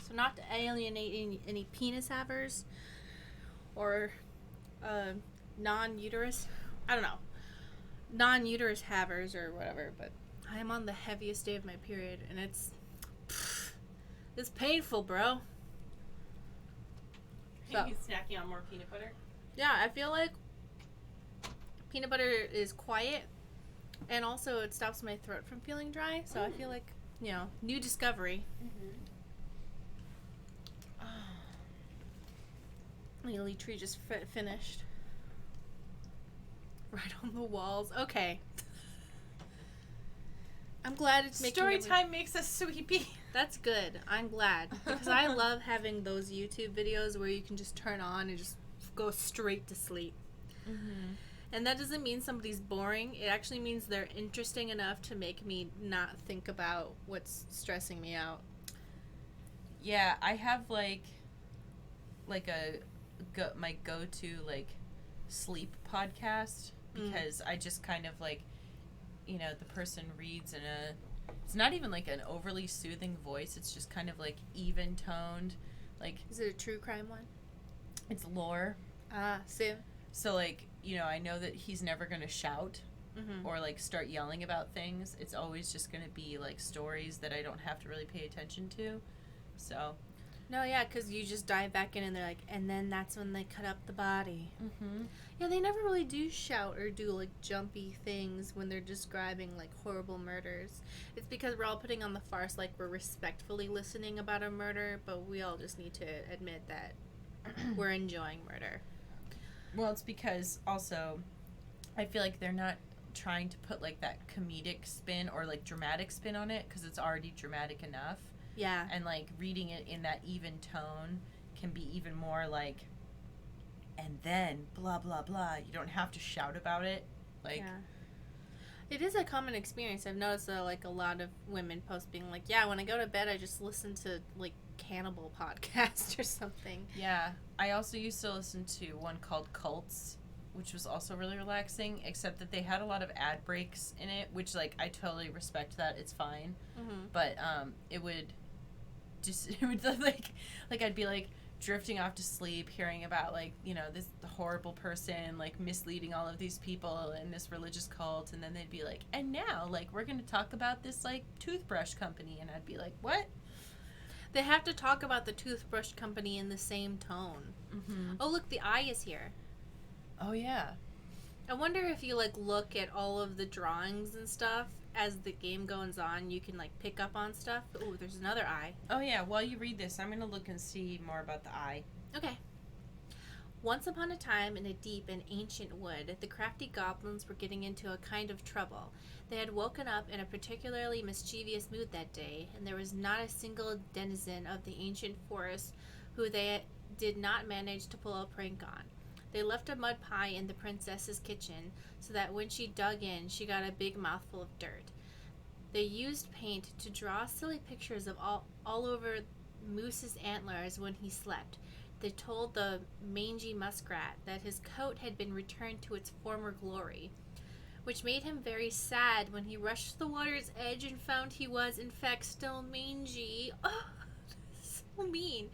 So not to alienate any penis havers or non-uterus, I don't know, non-uterus havers or whatever, but I am on the heaviest day of my period, and it's painful, bro. So, Are you snacking on more peanut butter? yeah, I feel like peanut butter is quiet, and also it stops my throat from feeling dry, so I feel like, you know, new discovery. The elite tree just finished. Right on the walls. Okay. I'm glad it's making Story time makes us sleepy. That's good. I'm glad. Because I love having those YouTube videos where you can just turn on and just go straight to sleep. Mm-hmm. And that doesn't mean somebody's boring. It actually means they're interesting enough to make me not think about what's stressing me out. Yeah, I have like my go-to like sleep podcast because I just kind of like, you know, the person reads in it's not even like an overly soothing voice. It's just kind of like even toned. Like, is it a true crime one? It's lore. Soon. So like, you know, I know that he's never going to shout or like start yelling about things. It's always just going to be like stories that I don't have to really pay attention to. So no, yeah, because you just dive back in and they're like, and then that's when they cut up the body. Yeah, they never really do shout or do like jumpy things when they're describing like horrible murders. It's because we're all putting on the farce like we're respectfully listening about a murder, but we all just need to admit that we're enjoying murder. Well, it's because also I feel like they're not trying to put like that comedic spin or like dramatic spin on it because it's already dramatic enough. Yeah. And, like, reading it in that even tone can be even more, like, and then, blah, blah, blah. You don't have to shout about it. Like, yeah. It is a common experience. I've noticed that, like, a lot of women post being like, yeah, when I go to bed, I just listen to, like, cannibal podcast or something. Yeah. I also used to listen to one called Cults, which was also really relaxing, except that they had a lot of ad breaks in it, which, like, I totally respect that. It's fine. But, it would like I'd be like drifting off to sleep hearing about like, you know, this horrible person like misleading all of these people in this religious cult, and then they'd be like, and now like we're gonna talk about this like toothbrush company, and I'd be like, what? They have to talk about the toothbrush company in the same tone. Oh, look, the eye is here. Oh yeah. I wonder if you like look at all of the drawings and stuff as the game goes on, you can like pick up on stuff. Oh, there's another eye. Oh yeah, while you read this, I'm gonna look and see more about the eye. Okay. Once upon a time in a deep and ancient wood, the crafty goblins were getting into a kind of trouble. They had woken up in a particularly mischievous mood that day, and there was not a single denizen of the ancient forest who they did not manage to pull a prank on. They left a mud pie in the princess's kitchen so that when she dug in, she got a big mouthful of dirt. They used paint to draw silly pictures of all over Moose's antlers when he slept. They told the mangy muskrat that his coat had been returned to its former glory, which made him very sad when he rushed to the water's edge and found he was, in fact, still mangy. Oh, so mean.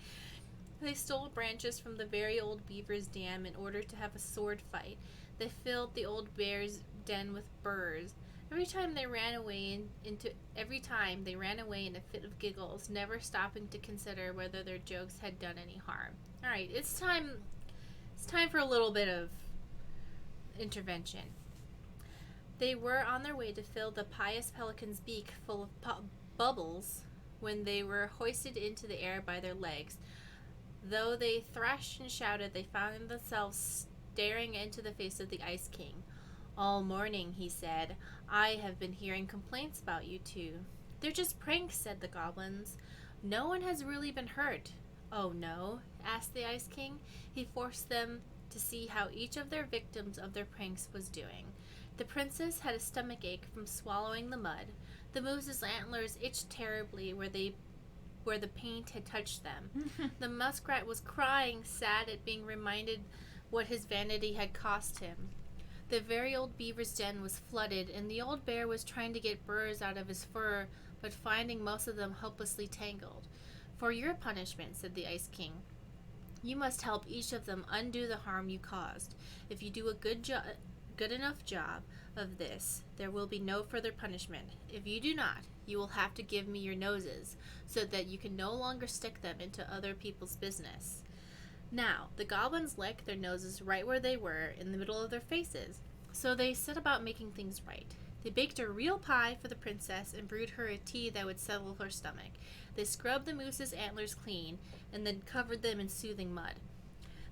They stole branches from the very old Beaver's dam in order to have a sword fight. They filled the old bear's den with burrs. Every time they ran away in a fit of giggles, never stopping to consider whether their jokes had done any harm. All right, it's time for a little bit of intervention. They were on their way to fill the pious Pelican's beak full of bubbles when they were hoisted into the air by their legs. Though they thrashed and shouted, they found themselves staring into the face of the Ice King. All morning, he said, I have been hearing complaints about you two. They're just pranks, said the goblins. No one has really been hurt. Oh, no? Asked the Ice King. He forced them to see how each of their victims of their pranks was doing. The princess had a stomachache from swallowing the mud. The moose's antlers itched terribly where the paint had touched them. The muskrat was crying, sad at being reminded what his vanity had cost him. The very old beaver's den was flooded, and the old bear was trying to get burrs out of his fur, but finding most of them hopelessly tangled. "For your punishment," said the Ice King, "you must help each of them undo the harm you caused. If you do a good enough job of this, there will be no further punishment. If you do not, you will have to give me your noses, so that you can no longer stick them into other people's business." Now, the goblins liked their noses right where they were, in the middle of their faces, so they set about making things right. They baked a real pie for the princess and brewed her a tea that would settle her stomach. They scrubbed the moose's antlers clean and then covered them in soothing mud.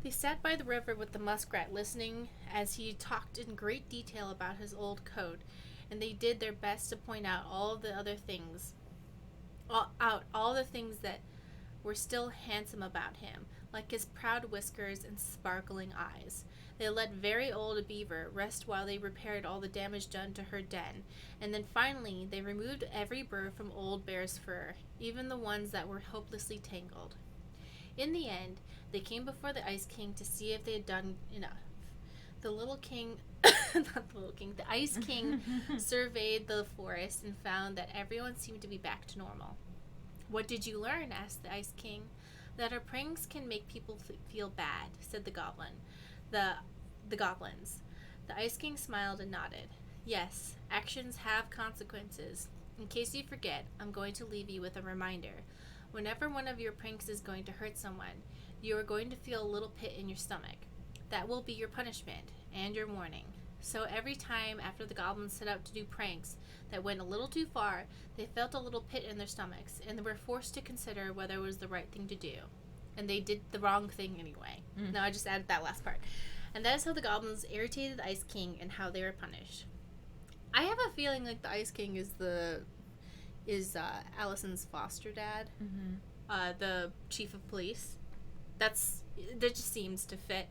They sat by the river with the muskrat, listening as he talked in great detail about his old coat, and they did their best to point out all the things that were still handsome about him, like his proud whiskers and sparkling eyes. They let very old Beaver rest while they repaired all the damage done to her den, and then finally they removed every burr from Old Bear's fur, even the ones that were hopelessly tangled. In the end, they came before the Ice King to see if they had done enough. The Ice King surveyed the forest and found that everyone seemed to be back to normal. "What did you learn?" asked the Ice King. "That our pranks can make people feel bad," said the goblins. The Ice King smiled and nodded. "Yes, actions have consequences. In case you forget, I'm going to leave you with a reminder. Whenever one of your pranks is going to hurt someone, you are going to feel a little pit in your stomach. That will be your punishment and your warning." So every time after the goblins set out to do pranks that went a little too far, they felt a little pit in their stomachs, and they were forced to consider whether it was the right thing to do. And they did the wrong thing anyway. Now I just added that last part. And that is how the goblins irritated the Ice King and how they were punished. I have a feeling like the Ice King is Allison's foster dad, the chief of police. That just seems to fit.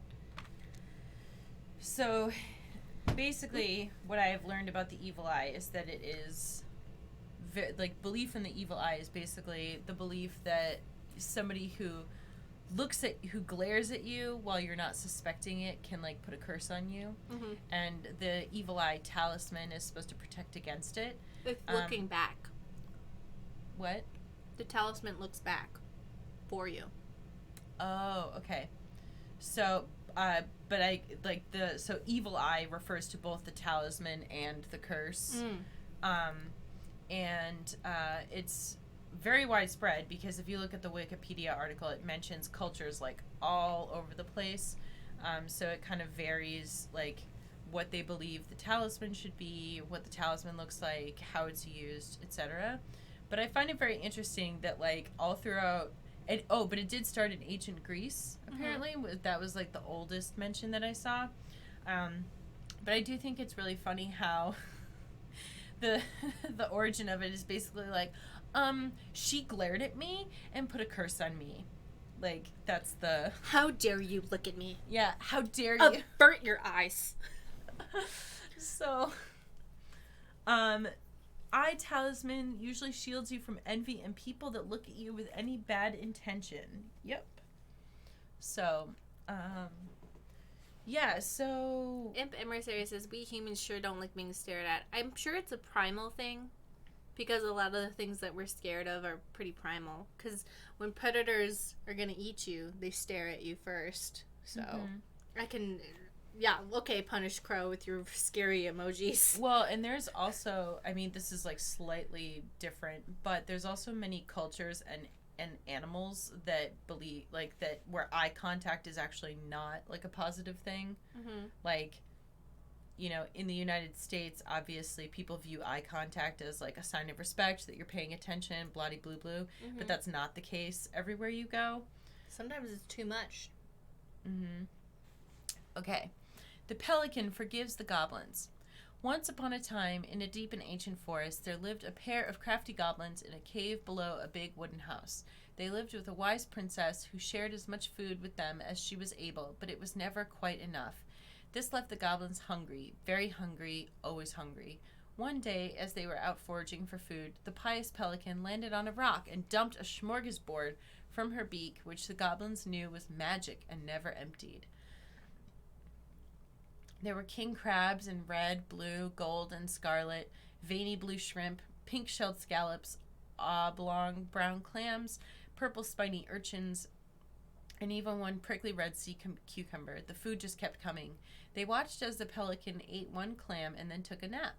So, basically, what I have learned about the evil eye is that it is, belief in the evil eye is basically the belief that somebody who glares at you while you're not suspecting it can, put a curse on you. Mm-hmm. And the evil eye talisman is supposed to protect against it. It's looking back. What? The talisman looks back for you. Oh, okay. So, so evil eye refers to both the talisman and the curse. It's very widespread because if you look at the Wikipedia article, it mentions cultures all over the place. So it kind of varies what they believe the talisman should be, what the talisman looks like, how it's used, etc. But I find it very interesting that all throughout but it did start in ancient Greece, apparently. That was the oldest mention that I saw. But I do think it's really funny how the origin of it is basically she glared at me and put a curse on me. That's the... How dare you look at me? Yeah, how dare you? Avert your eyes. So, eye talisman usually shields you from envy and people that look at you with any bad intention. Yep. So, yeah, so... Imp Emissary says, "We humans sure don't like being stared at." I'm sure it's a primal thing, because a lot of the things that we're scared of are pretty primal. Because when predators are going to eat you, they stare at you first. So, I can... Yeah, okay, punish Crow with your scary emojis. Well, and there's also, this is slightly different, but there's also many cultures and animals that believe, that where eye contact is actually not, a positive thing. In the United States, obviously, people view eye contact as, a sign of respect, that you're paying attention, blah-de-blue-blue, but that's not the case everywhere you go. Sometimes it's too much. Okay. The Pelican forgives the goblins. Once upon a time, in a deep and ancient forest, there lived a pair of crafty goblins in a cave below a big wooden house. They lived with a wise princess who shared as much food with them as she was able, but it was never quite enough. This left the goblins hungry, very hungry, always hungry. One day, as they were out foraging for food, the pious Pelican landed on a rock and dumped a smorgasbord from her beak, which the goblins knew was magic and never emptied. There were king crabs in red, blue, gold, and scarlet, veiny blue shrimp, pink-shelled scallops, oblong brown clams, purple spiny urchins, and even one prickly red sea cucumber. The food just kept coming. They watched as the pelican ate one clam and then took a nap.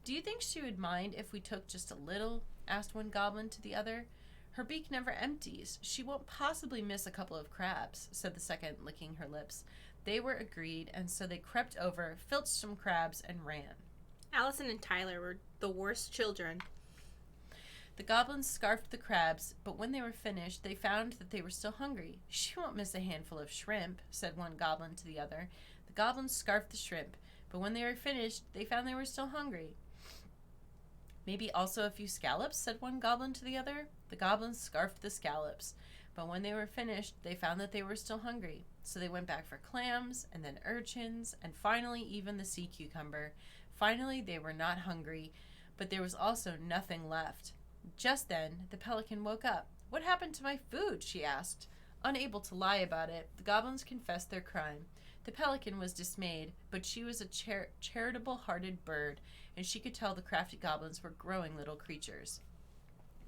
"Do you think she would mind if we took just a little?" asked one goblin to the other. "Her beak never empties. She won't possibly miss a couple of crabs," said the second, licking her lips. They were agreed, and so they crept over, filched some crabs, and ran. Allison and Tyler were the worst children. The goblins scarfed the crabs, but when they were finished, they found that they were still hungry. "She won't miss a handful of shrimp," said one goblin to the other. The goblins scarfed the shrimp, but when they were finished, they found they were still hungry. "Maybe also a few scallops," said one goblin to the other. The goblins scarfed the scallops, but when they were finished, they found that they were still hungry. So they went back for clams, and then urchins, and finally even the sea cucumber. Finally, they were not hungry, but there was also nothing left. Just then, the pelican woke up. "What happened to my food?" she asked. Unable to lie about it, the goblins confessed their crime. The pelican was dismayed, but she was a charitable-hearted bird, and she could tell the crafty goblins were growing little creatures.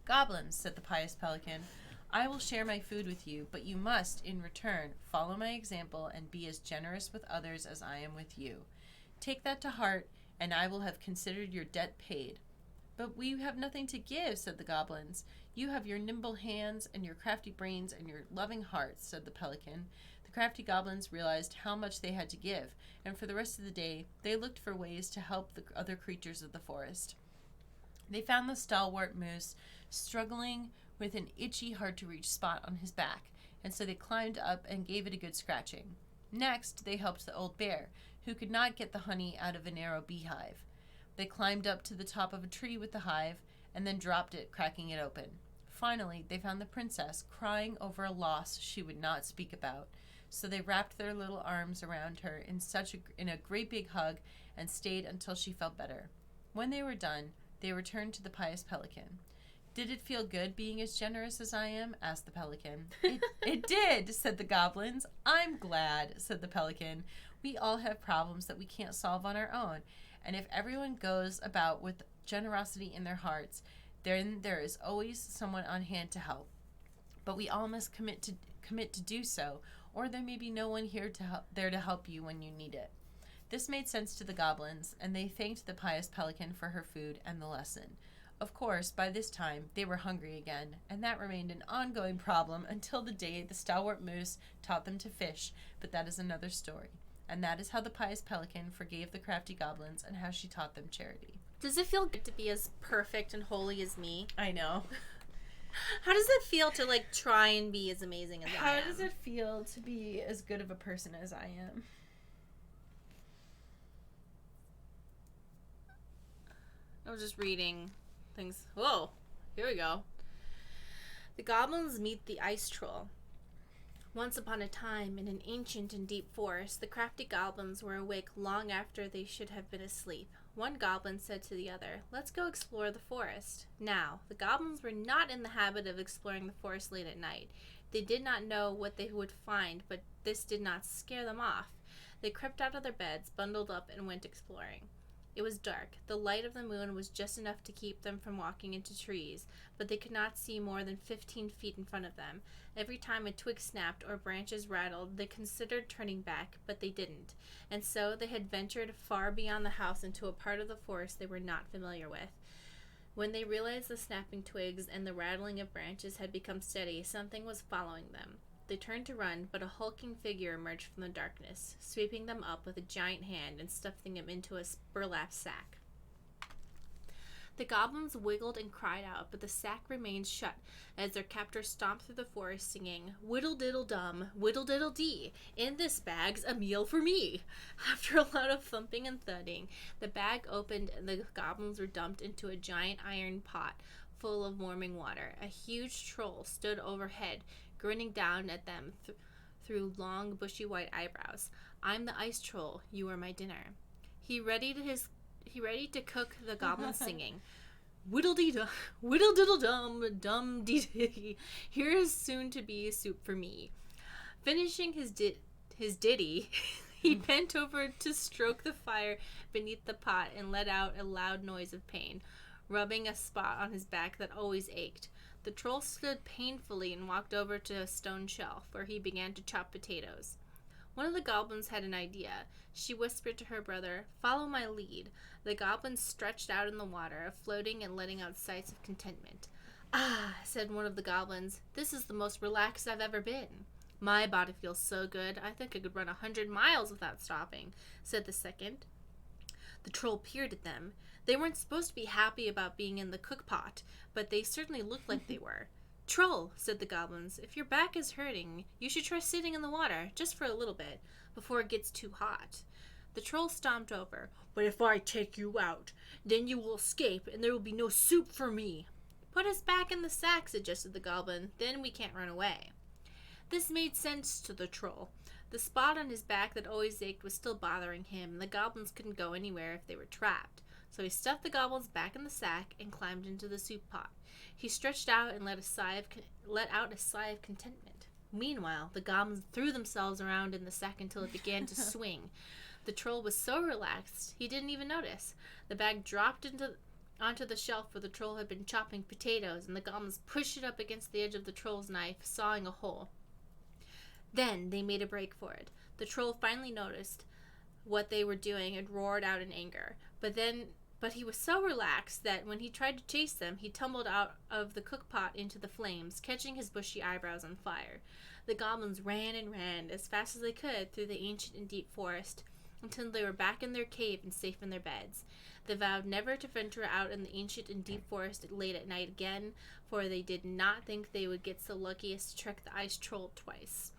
"Goblins," said the pious pelican, "I will share my food with you, but you must, in return, follow my example and be as generous with others as I am with you. Take that to heart, and I will have considered your debt paid." "But we have nothing to give," said the goblins. "You have your nimble hands and your crafty brains and your loving hearts," said the pelican. The crafty goblins realized how much they had to give, and for the rest of the day they looked for ways to help the other creatures of the forest. They found the stalwart moose struggling with an itchy, hard-to-reach spot on his back, and so they climbed up and gave it a good scratching. Next, they helped the old bear, who could not get the honey out of a narrow beehive. They climbed up to the top of a tree with the hive, and then dropped it, cracking it open. Finally, they found the princess crying over a loss she would not speak about, so they wrapped their little arms around her in a great big hug and stayed until she felt better. When they were done, they returned to the pious pelican. "Did it feel good being as generous as I am?" asked the pelican. It did," said the goblins. "I'm glad," said the pelican. "We all have problems that we can't solve on our own, and if everyone goes about with generosity in their hearts, then there is always someone on hand to help. But we all must commit to do so, or there may be no one there to help you when you need it." This made sense to the goblins, and they thanked the pious pelican for her food and the lesson. Of course, by this time, they were hungry again, and that remained an ongoing problem until the day the stalwart moose taught them to fish, but that is another story. And that is how the pious pelican forgave the crafty goblins and how she taught them charity. Does it feel good to be as perfect and holy as me? I know. How does it feel to, like, try and be as amazing as I am? How does it feel to be as good of a person as I am? I was just reading things. Whoa, here we go. The goblins meet the ice troll. Once upon a time, in an ancient and deep forest, the crafty goblins were awake long after they should have been asleep. One goblin said to the other, "Let's go explore the forest." Now, the goblins were not in the habit of exploring the forest late at night. They did not know what they would find, but this did not scare them off. They crept out of their beds, bundled up, and went exploring. It was dark. The light of the moon was just enough to keep them from walking into trees, but they could not see more than 15 feet in front of them. Every time a twig snapped or branches rattled, they considered turning back, but they didn't. And so they had ventured far beyond the house into a part of the forest they were not familiar with. When they realized the snapping twigs and the rattling of branches had become steady, something was following them. They turned to run, but a hulking figure emerged from the darkness, sweeping them up with a giant hand and stuffing them into a burlap sack. The goblins wiggled and cried out, but the sack remained shut as their captor stomped through the forest singing, "Whittle-diddle-dum, whittle-diddle-dee, in this bag's a meal for me." After a lot of thumping and thudding, the bag opened and the goblins were dumped into a giant iron pot full of warming water. A huge troll stood overhead, grinning down at them through long, bushy white eyebrows. "I'm the ice troll. You are my dinner." He readied to cook the goblins singing, "Whittle-dee-dum, whittle-diddle-dum, dum-dee-dee, here is soon to be soup for me." Finishing his ditty, he bent over to stroke the fire beneath the pot and let out a loud noise of pain. rubbing a spot on his back that always ached. The troll stood painfully and walked over to a stone shelf, where he began to chop potatoes. One of the goblins had an idea. She whispered to her brother, "Follow my lead." The goblin stretched out in the water, floating and letting out sighs of contentment. "Ah," said one of the goblins, "this is the most relaxed I've ever been." "My body feels so good, I think I could run 100 miles without stopping," said the second. The troll peered at them. They weren't supposed to be happy about being in the cook pot, but they certainly looked like they were. "Troll," said the goblins, "if your back is hurting, you should try sitting in the water, just for a little bit, before it gets too hot." The troll stomped over. "But if I take you out, then you will escape, and there will be no soup for me." "Put us back in the sack," suggested the goblin, "then we can't run away." This made sense to the troll. The spot on his back that always ached was still bothering him, and the goblins couldn't go anywhere if they were trapped. So he stuffed the goblins back in the sack and climbed into the soup pot. He stretched out and let out a sigh of contentment. Meanwhile, the goblins threw themselves around in the sack until it began to swing. The troll was so relaxed, he didn't even notice. The bag dropped onto the shelf where the troll had been chopping potatoes, and the goblins pushed it up against the edge of the troll's knife, sawing a hole. Then they made a break for it. The troll finally noticed what they were doing and roared out in anger. But he was so relaxed that when he tried to chase them, he tumbled out of the cook pot into the flames, catching his bushy eyebrows on fire. The goblins ran and ran as fast as they could through the ancient and deep forest until they were back in their cave and safe in their beds. They vowed never to venture out in the ancient and deep forest late at night again, for they did not think they would get so lucky as to trick the ice troll twice.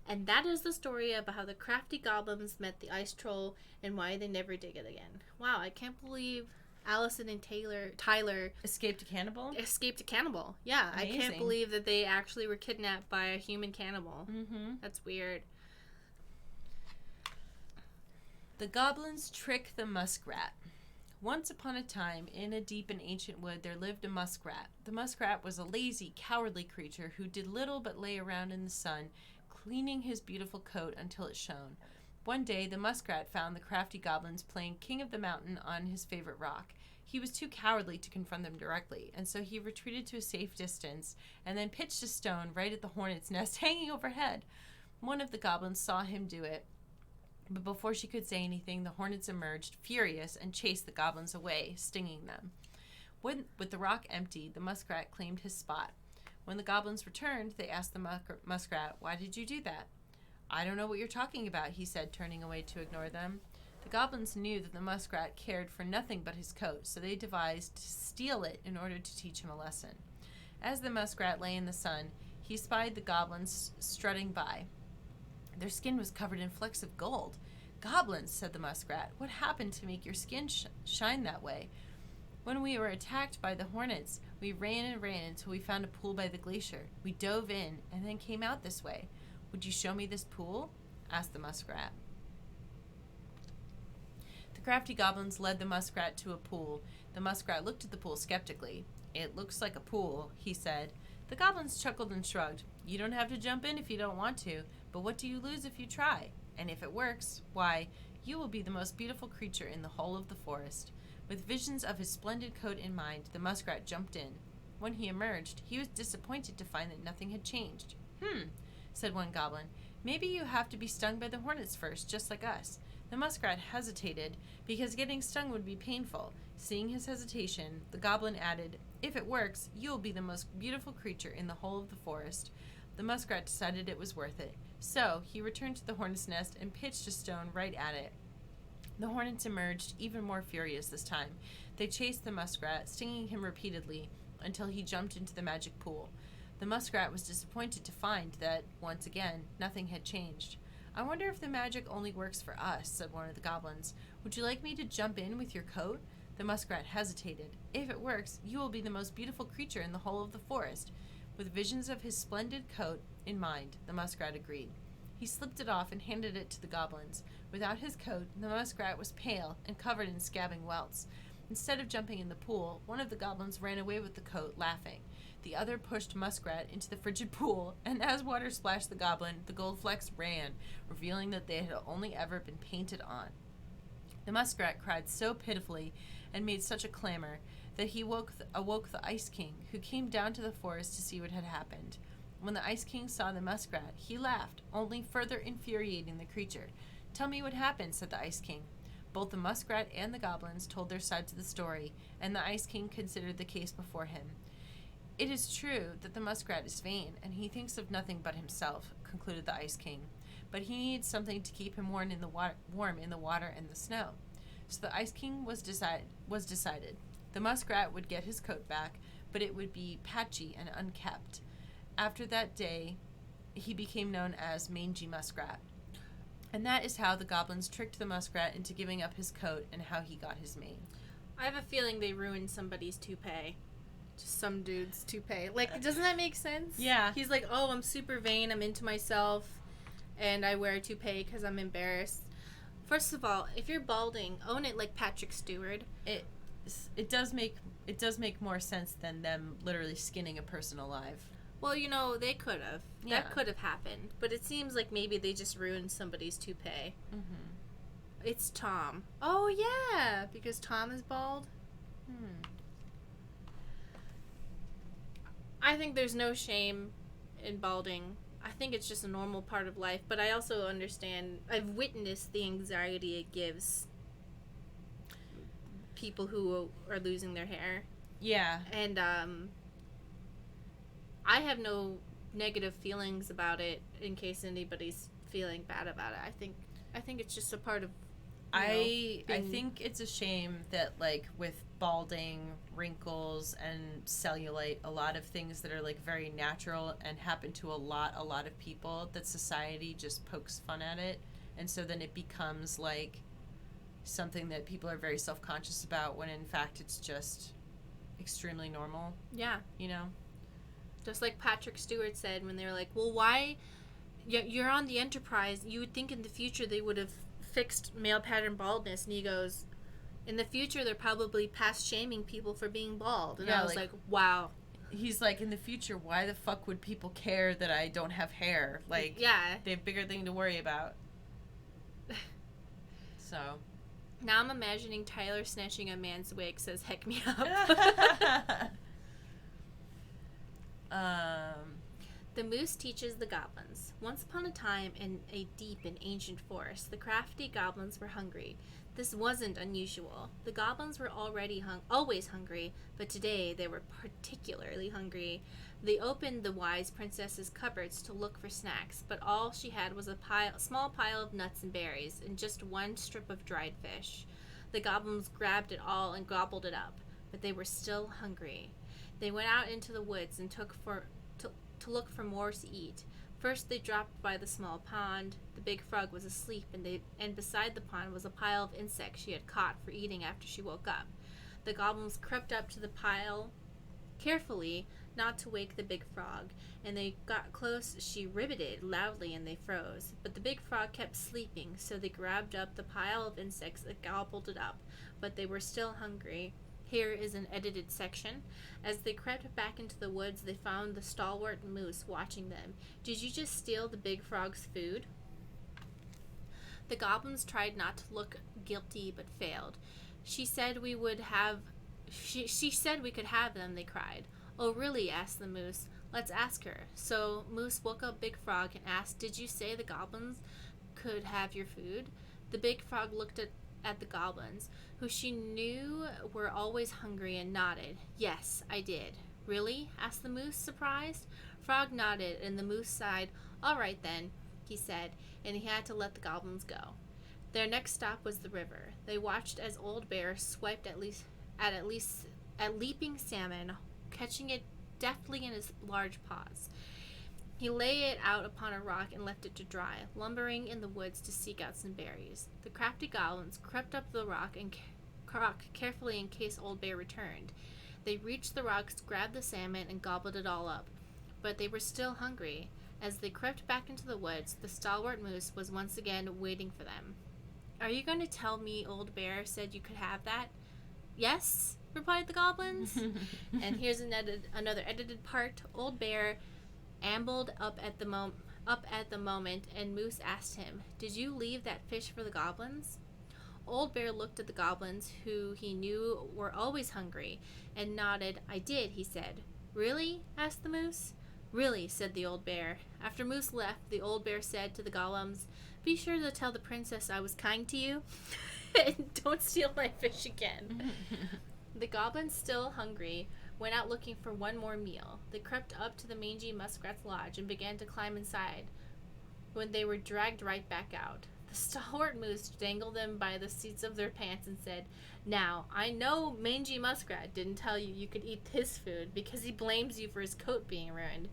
And that is the story about how the crafty goblins met the ice troll and why they never did it again. Wow, I can't believe Allison and Tyler Escaped a cannibal? escaped a cannibal. Yeah, Amazing. I can't believe that they actually were kidnapped by a human cannibal. Mm-hmm. That's weird. The goblins trick the muskrat. Once upon a time, in a deep and ancient wood, there lived a muskrat. The muskrat was a lazy, cowardly creature who did little but lay around in the sun, cleaning his beautiful coat until it shone. One day, the muskrat found the crafty goblins playing King of the Mountain on his favorite rock. He was too cowardly to confront them directly, and so he retreated to a safe distance and then pitched a stone right at the hornet's nest hanging overhead. One of the goblins saw him do it, but before she could say anything, the hornets emerged, furious, and chased the goblins away, stinging them. With the rock empty, the muskrat claimed his spot. When the goblins returned, they asked the muskrat, "Why did you do that?" "I don't know what you're talking about," he said, turning away to ignore them. The goblins knew that the muskrat cared for nothing but his coat, so they devised to steal it in order to teach him a lesson. As the muskrat lay in the sun, he spied the goblins strutting by. Their skin was covered in flecks of gold. "Goblins," said the muskrat, "what happened to make your skin shine that way?" "When we were attacked by the hornets, we ran and ran until we found a pool by the glacier. We dove in and then came out this way. Would you show me this pool?" asked the muskrat. The crafty goblins led the muskrat to a pool. The muskrat looked at the pool skeptically. "It looks like a pool," he said. The goblins chuckled and shrugged. "You don't have to jump in if you don't want to, but what do you lose if you try? And if it works, why, you will be the most beautiful creature in the whole of the forest." With visions of his splendid coat in mind, the muskrat jumped in. When he emerged, he was disappointed to find that nothing had changed. Said one goblin. "Maybe you have to be stung by the hornets first, just like us." The muskrat hesitated, because getting stung would be painful. Seeing his hesitation, the goblin added, "If it works, you will be the most beautiful creature in the whole of the forest." The muskrat decided it was worth it. So he returned to the hornet's nest and pitched a stone right at it. The hornets emerged, even more furious this time. They chased the muskrat, stinging him repeatedly, until he jumped into the magic pool. The muskrat was disappointed to find that, once again, nothing had changed. "I wonder if the magic only works for us," said one of the goblins. "Would you like me to jump in with your coat?" The muskrat hesitated. "If it works, you will be the most beautiful creature in the whole of the forest." With visions of his splendid coat in mind, the muskrat agreed. He slipped it off and handed it to the goblins. Without his coat, the muskrat was pale and covered in scabbing welts. Instead of jumping in the pool, one of the goblins ran away with the coat, laughing. The other pushed Muskrat into the frigid pool, and as water splashed the goblin, the gold flecks ran, revealing that they had only ever been painted on. The muskrat cried so pitifully and made such a clamor that he awoke the Ice King, who came down to the forest to see what had happened. When the Ice King saw the muskrat, he laughed, only further infuriating the creature. "Tell me what happened," said the Ice King. Both the muskrat and the goblins told their sides of the story, and the Ice King considered the case before him. "It is true that the muskrat is vain, and he thinks of nothing but himself," concluded the Ice King. "But he needs something to keep him warm in the water and the snow." So the Ice King was decided. The muskrat would get his coat back, but it would be patchy and unkempt. After that day, he became known as Mangy Muskrat. And that is how the goblins tricked the muskrat into giving up his coat and how he got his mane. I have a feeling they ruined somebody's toupee. Just some dude's toupee. Like, doesn't that make sense? Yeah. He's like, oh, I'm super vain, I'm into myself, and I wear a toupee because I'm embarrassed. First of all, if you're balding, own it like Patrick Stewart. It does make more sense than them literally skinning a person alive. Well, you know, they could have. Yeah. That could have happened. But it seems like maybe they just ruined somebody's toupee. Mm-hmm. It's Tom. Oh, yeah, because Tom is bald. I think there's no shame in balding. I think it's just a normal part of life. But I also understand, I've witnessed the anxiety it gives people who are losing their hair. Yeah. And, I have no negative feelings about it in case anybody's feeling bad about it. I think it's just a part of I think it's a shame that, like, with balding, wrinkles, and cellulite, a lot of things that are, like, very natural and happen to a lot of people, that society just pokes fun at it. And so then it becomes, like, something that people are very self-conscious about when, in fact, it's just extremely normal. Yeah. You know? Just like Patrick Stewart said when they were like, well, why? You're on the Enterprise. You would think in the future they would have fixed male pattern baldness. And he goes, in the future, they're probably past shaming people for being bald. And I was like, wow. He's like, in the future, why the fuck would people care that I don't have hair? Like, yeah. They have bigger thing to worry about. So. Now I'm imagining Tyler snatching a man's wig, says, heck me up. The moose teaches the goblins. Once upon a time, in a deep and ancient forest, the crafty goblins were hungry. This wasn't unusual. The goblins were always hungry, but today they were particularly hungry. They opened the wise princess's cupboards to look for snacks, but all she had was a small pile of nuts and berries, and just one strip of dried fish. The goblins grabbed it all and gobbled it up, but they were still hungry. They went out into the woods and to look for more to eat. First they dropped by the small pond. The big frog was asleep, and beside the pond was a pile of insects she had caught for eating after she woke up. The goblins crept up to the pile carefully, not to wake the big frog, and they got close. She ribbited loudly and they froze. But the big frog kept sleeping, so they grabbed up the pile of insects and gobbled it up, but they were still hungry. Here is an edited section. As they crept back into the woods, they found the stalwart moose watching them. Did you just steal the big frog's food? The goblins tried not to look guilty, but failed. She said we could have them, they cried. Oh, really? Asked the moose. Let's ask her. So Moose woke up Big Frog and asked, did you say the goblins could have your food? The big frog looked at the goblins, who she knew were always hungry, and nodded. Yes, I did. Really? Asked the moose, surprised. Frog nodded, and the moose sighed. All right then, he said, and he had to let the goblins go. Their next stop was the river. They watched as Old Bear swiped at leaping salmon, catching it deftly in his large paws. He lay it out upon a rock and left it to dry, lumbering in the woods to seek out some berries. The crafty goblins crept up the rock carefully in case Old Bear returned. They reached the rocks, grabbed the salmon, and gobbled it all up. But they were still hungry. As they crept back into the woods, the stalwart moose was once again waiting for them. Are you going to tell me Old Bear said you could have that? Yes, replied the goblins. And here's another edited part. Old Bear ambled up at the moment, and Moose asked him, did you leave that fish for the goblins? Old Bear looked at the goblins, who he knew were always hungry, and nodded. "I did," he said. "Really?" asked the moose. "Really," said the old bear. After Moose left, the old bear said to the golems, "Be sure to tell the princess I was kind to you, and don't steal my fish again." The goblins, still hungry, went out looking for one more meal. They crept up to the mangy muskrat's lodge and began to climb inside, when they were dragged right back out. The stalwart moose dangled them by the seats of their pants and said, "Now, I know mangy muskrat didn't tell you you could eat his food because he blames you for his coat being ruined.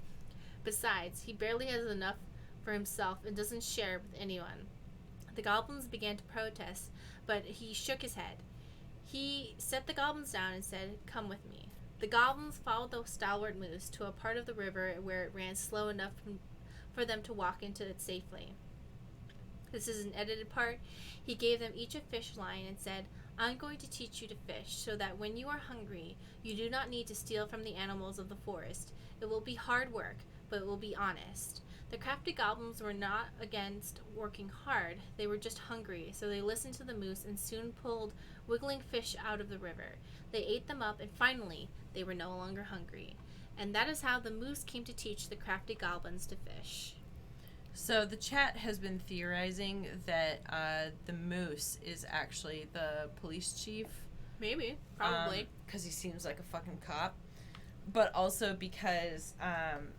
Besides, he barely has enough for himself and doesn't share with anyone." The goblins began to protest, but he shook his head. He set the goblins down and said, "Come with me." The goblins followed the stalwart moose to a part of the river where it ran slow enough for them to walk into it safely. This is an edited part. He gave them each a fish line and said, "I'm going to teach you to fish so that when you are hungry, you do not need to steal from the animals of the forest. It will be hard work, but it will be honest." The crafty goblins were not against working hard. They were just hungry, so they listened to the moose and soon pulled wiggling fish out of the river. They ate them up, and finally, they were no longer hungry. And that is how the moose came to teach the crafty goblins to fish. So the chat has been theorizing that the moose is actually the police chief. Maybe. Probably. Because he seems like a fucking cop. But also because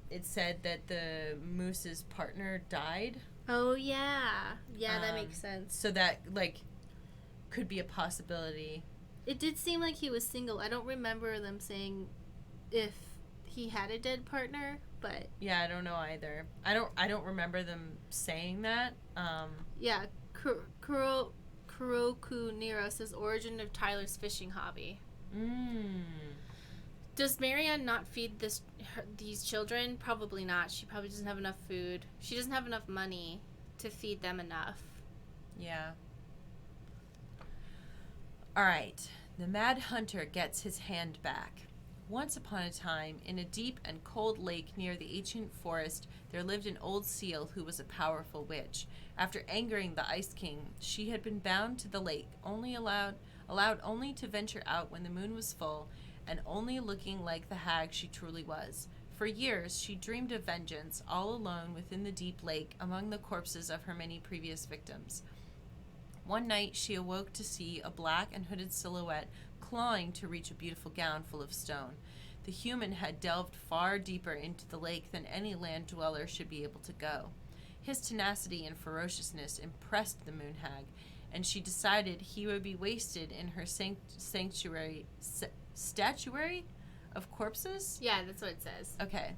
it said that the moose's partner died. Oh, yeah. Yeah, that makes sense. So that, like, could be a possibility. It did seem like he was single. I don't remember them saying if he had a dead partner, but... Yeah, I don't know either. I don't remember them saying that. Yeah, Kuroku Nero says origin of Tyler's fishing hobby. Does Marianne not feed these children? Probably not. She probably doesn't have enough food. She doesn't have enough money to feed them enough. Yeah. All right. The Mad Hunter gets his hand back. Once upon a time, in a deep and cold lake near the ancient forest, there lived an old seal who was a powerful witch. After angering the Ice King, she had been bound to the lake, allowed only to venture out when the moon was full, and only looking like the hag she truly was. For years, she dreamed of vengeance, all alone within the deep lake, among the corpses of her many previous victims. One night, she awoke to see a black and hooded silhouette clawing to reach a beautiful gown full of stone. The human had delved far deeper into the lake than any land dweller should be able to go. His tenacity and ferociousness impressed the moon hag, and she decided he would be wasted in her statuary of corpses? Yeah, that's what it says. Okay.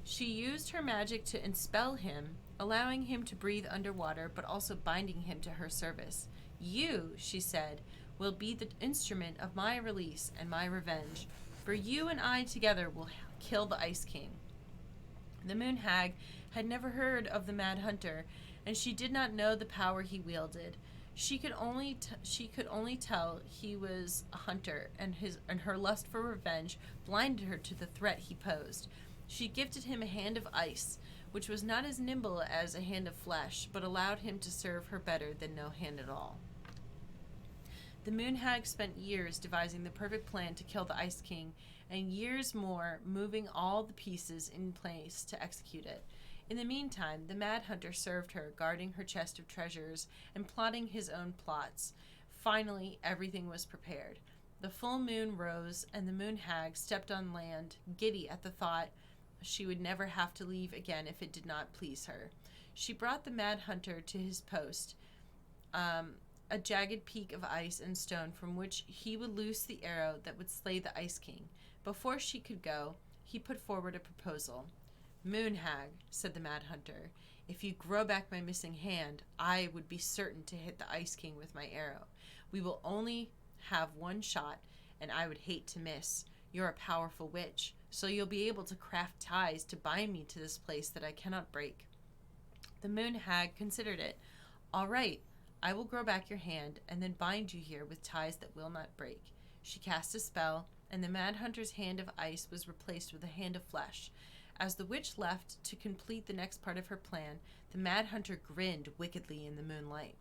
She used her magic to enspell him, allowing him to breathe underwater, but also binding him to her service. "You," she said, "will be the instrument of my release and my revenge, for you and I together will kill the Ice King." The moon hag had never heard of the Mad Hunter, and she did not know the power he wielded. She could only tell he was a hunter, and her lust for revenge blinded her to the threat he posed. She gifted him a hand of ice, which was not as nimble as a hand of flesh, but allowed him to serve her better than no hand at all. The moon hag spent years devising the perfect plan to kill the Ice King, and years more moving all the pieces in place to execute it. In the meantime, the Mad Hunter served her, guarding her chest of treasures and plotting his own plots. Finally, everything was prepared. The full moon rose, and the moon hag stepped on land, giddy at the thought she would never have to leave again if it did not please her. She brought the Mad Hunter to his post, a jagged peak of ice and stone from which he would loose the arrow that would slay the Ice King. Before she could go, he put forward a proposal. "Moon hag," said the Mad Hunter, "if you grow back my missing hand, I would be certain to hit the Ice King with my arrow. We will only have one shot, and I would hate to miss. You're a powerful witch, so you'll be able to craft ties to bind me to this place that I cannot break." The moon hag considered it. "All right, I will grow back your hand and then bind you here with ties that will not break." She cast a spell, and the Mad Hunter's hand of ice was replaced with a hand of flesh. As the witch left to complete the next part of her plan, the Mad Hunter grinned wickedly in the moonlight.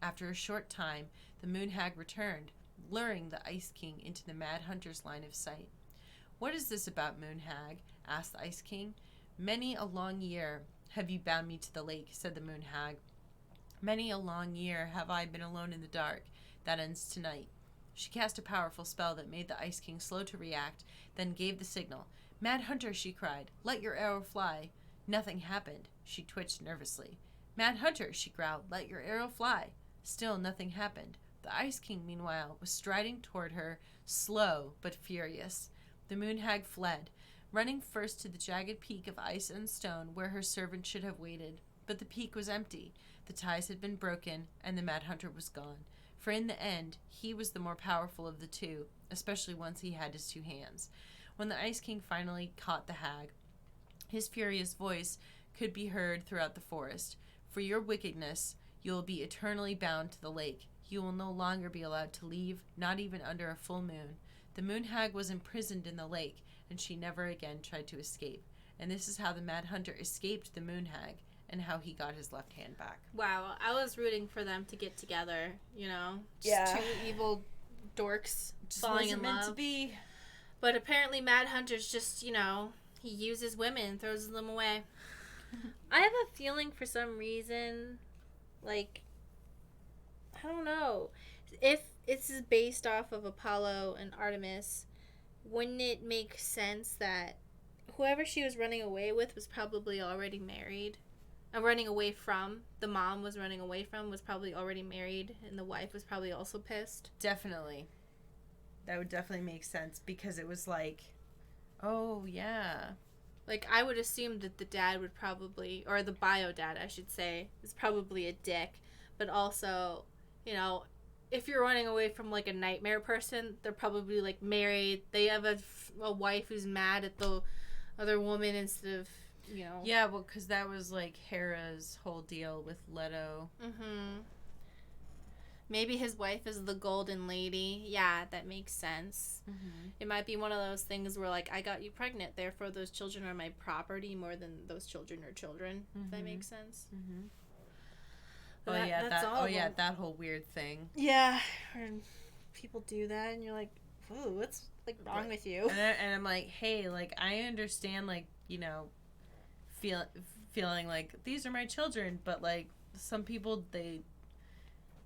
After a short time, the moon hag returned, luring the Ice King into the Mad Hunter's line of sight. "What is this about, moon hag?" asked the Ice King. "Many a long year have you bound me to the lake," said the moon hag. "Many a long year have I been alone in the dark. That ends tonight." She cast a powerful spell that made the Ice King slow to react, then gave the signal. "Mad Hunter," she cried, "let your arrow fly." Nothing happened. She twitched nervously. "Mad Hunter," she growled, "let your arrow fly." Still nothing happened. The Ice King, meanwhile, was striding toward her, slow but furious. The moon hag fled, running first to the jagged peak of ice and stone where her servant should have waited. But the peak was empty. The ties had been broken, and the Mad Hunter was gone. For in the end, he was the more powerful of the two, especially once he had his two hands. When the Ice King finally caught the hag, his furious voice could be heard throughout the forest. "For your wickedness, you will be eternally bound to the lake. You will no longer be allowed to leave, not even under a full moon." The moon hag was imprisoned in the lake, and she never again tried to escape. And this is how the Mad Hunter escaped the moon hag, and how he got his left hand back. Wow, I was rooting for them to get together, you know? Yeah. Two evil dorks Just falling wasn't in meant love. to be. But apparently Mad Hunter's just, you know, he uses women and throws them away. I have a feeling for some reason, like, I don't know, if it's based off of Apollo and Artemis, wouldn't it make sense that whoever she was running away with was probably already married? Running away from, the mom was running away from, was probably already married, and the wife was probably also pissed. Definitely. That would definitely make sense, because it was like, oh, yeah. Like, I would assume that the dad would probably, or the bio dad, I should say, is probably a dick. But also, you know, if you're running away from, like, a nightmare person, they're probably, like, married. They have a wife who's mad at the other woman instead of, you know. Yeah, well, because that was, like, Hera's whole deal with Leto. Mm-hmm. Maybe his wife is the golden lady. Yeah, that makes sense. Mm-hmm. It might be one of those things where, like, I got you pregnant, therefore those children are my property more than those children are children. Mm-hmm. If that makes sense. Mm-hmm. But That whole weird thing. Yeah, and people do that, and you're like, "Ooh, what's like wrong with you?" And I'm like, hey, like, I understand, like, you know, feeling like these are my children, but like some people,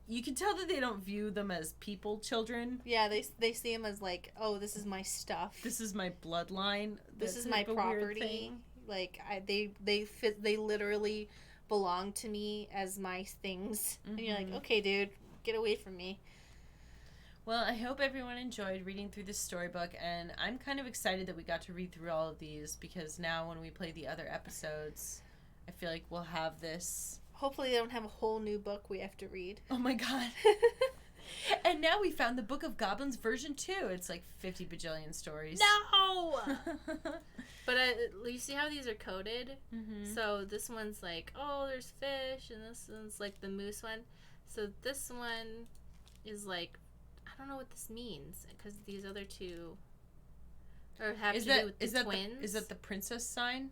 you can tell that they don't view them as people children. Yeah, they see them as like, oh, this is my stuff. This is my bloodline. This is my property. Like they literally belong to me as my things. Mm-hmm. And you're like, okay, dude, get away from me. Well, I hope everyone enjoyed reading through this storybook, and I'm kind of excited that we got to read through all of these, because now when we play the other episodes, I feel like we'll have this. Hopefully they don't have a whole new book we have to read. Oh my god. And now we found the Book of Goblins version 2. It's like 50 bajillion stories. No! But you see how these are coded? Mm-hmm. So this one's like, oh, there's fish, and this one's like the moose one. So this one is like, I don't know what this means, because these other two have to do with the twins. Is that the princess sign?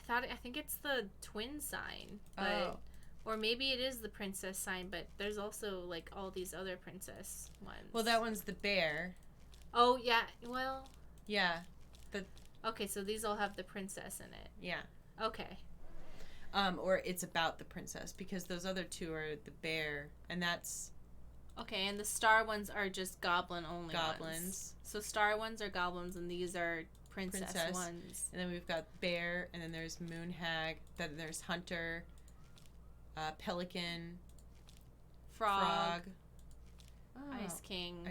I think it's the twin sign, but or maybe it is the princess sign, but there's also like all these other princess ones. Well, that one's the bear. Oh yeah, well. Yeah. Okay, so these all have the princess in it. Yeah. Okay. Or it's about the princess, because those other two are the bear, and that's. Okay, and the star ones are just goblin only. Goblins. Ones. So star ones are goblins, and these are princess ones. And then we've got bear, and then there's moon hag, then there's hunter, pelican, frog. Oh, ice king.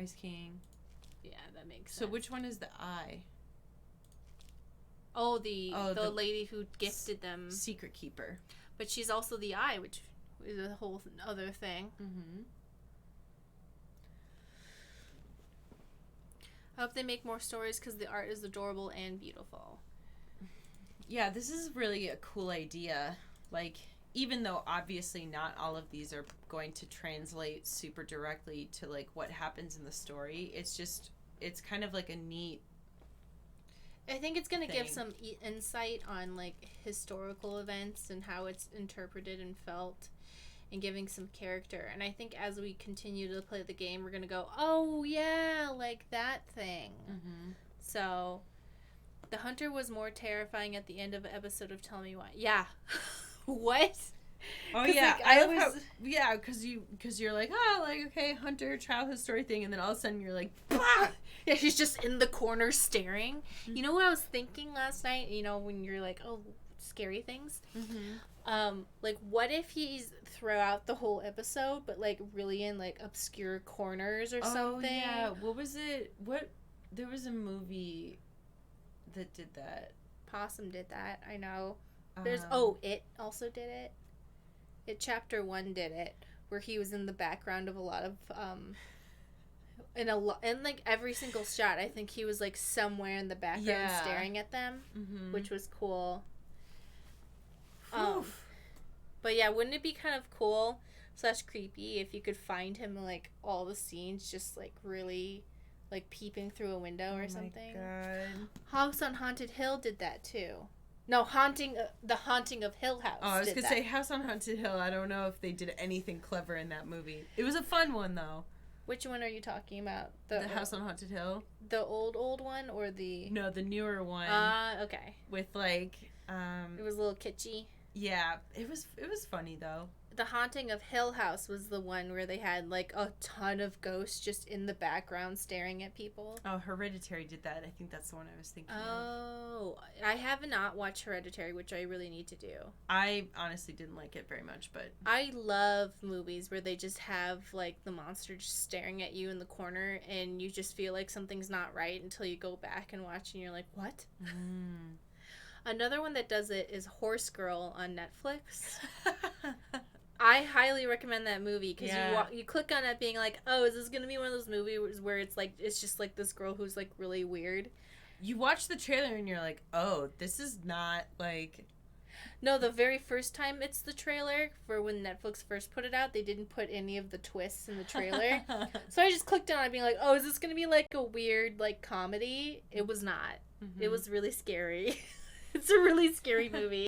Yeah, that makes sense. So which one is the eye? Oh, the lady who gifted them. Secret keeper. But she's also the eye, which is a whole other thing. Mm-hmm. I hope they make more stories, because the art is adorable and beautiful. Yeah, this is really a cool idea. Like, even though obviously not all of these are going to translate super directly to, like, what happens in the story, it's kind of like a neat I think it's going to give thing. some insight on, like, historical events and how it's interpreted and felt. and giving some character. And I think as we continue to play the game, we're going to go, oh, yeah, like that thing. Mm-hmm. So, the hunter was more terrifying at the end of an episode of Tell Me Why. Yeah. What? Oh, yeah. I love how, yeah, because you're like, oh, like, okay, hunter, childhood story thing, and then all of a sudden you're like, bah! Yeah, she's just in the corner staring. Mm-hmm. You know what I was thinking last night? You know, when you're like, oh, scary things? Mm-hmm. Like, what if he's throughout the whole episode, but, like, really in, like, obscure corners or something? Oh, yeah. What was it? There was a movie that did that. Possum did that, I know. There's, It also did it. It Chapter 1 did it, where he was in the background of a lot of, in, like, every single shot, I think he was, like, somewhere in the background staring at them, which was cool. But yeah, wouldn't it be kind of cool / creepy if you could find him in, like, all the scenes just, like, really, like, peeping through a window or something? Oh my god. House on Haunted Hill did that too. No, The Haunting of Hill House. Oh, I was going to say House on Haunted Hill. I don't know if they did anything clever in that movie. It was a fun one, though. Which one are you talking about? The House on Haunted Hill? The old one or the... No, the newer one. Okay. With, like... It was a little kitschy. Yeah, it was funny, though. The Haunting of Hill House was the one where they had, like, a ton of ghosts just in the background staring at people. Oh, Hereditary did that. I think that's the one I was thinking of. Oh, I have not watched Hereditary, which I really need to do. I honestly didn't like it very much, but... I love movies where they just have, like, the monster just staring at you in the corner, and you just feel like something's not right until you go back and watch, and you're like, what? Another one that does it is Horse Girl on Netflix. I highly recommend that movie because you click on it being like, oh, is this going to be one of those movies where it's like, it's just like this girl who's like really weird? You watch the trailer and you're like, oh, this is not like... No, the very first time it's the trailer for when Netflix first put it out, they didn't put any of the twists in the trailer. So I just clicked on it being like, oh, is this going to be like a weird like comedy? It was not. It was really scary. It's a really scary movie.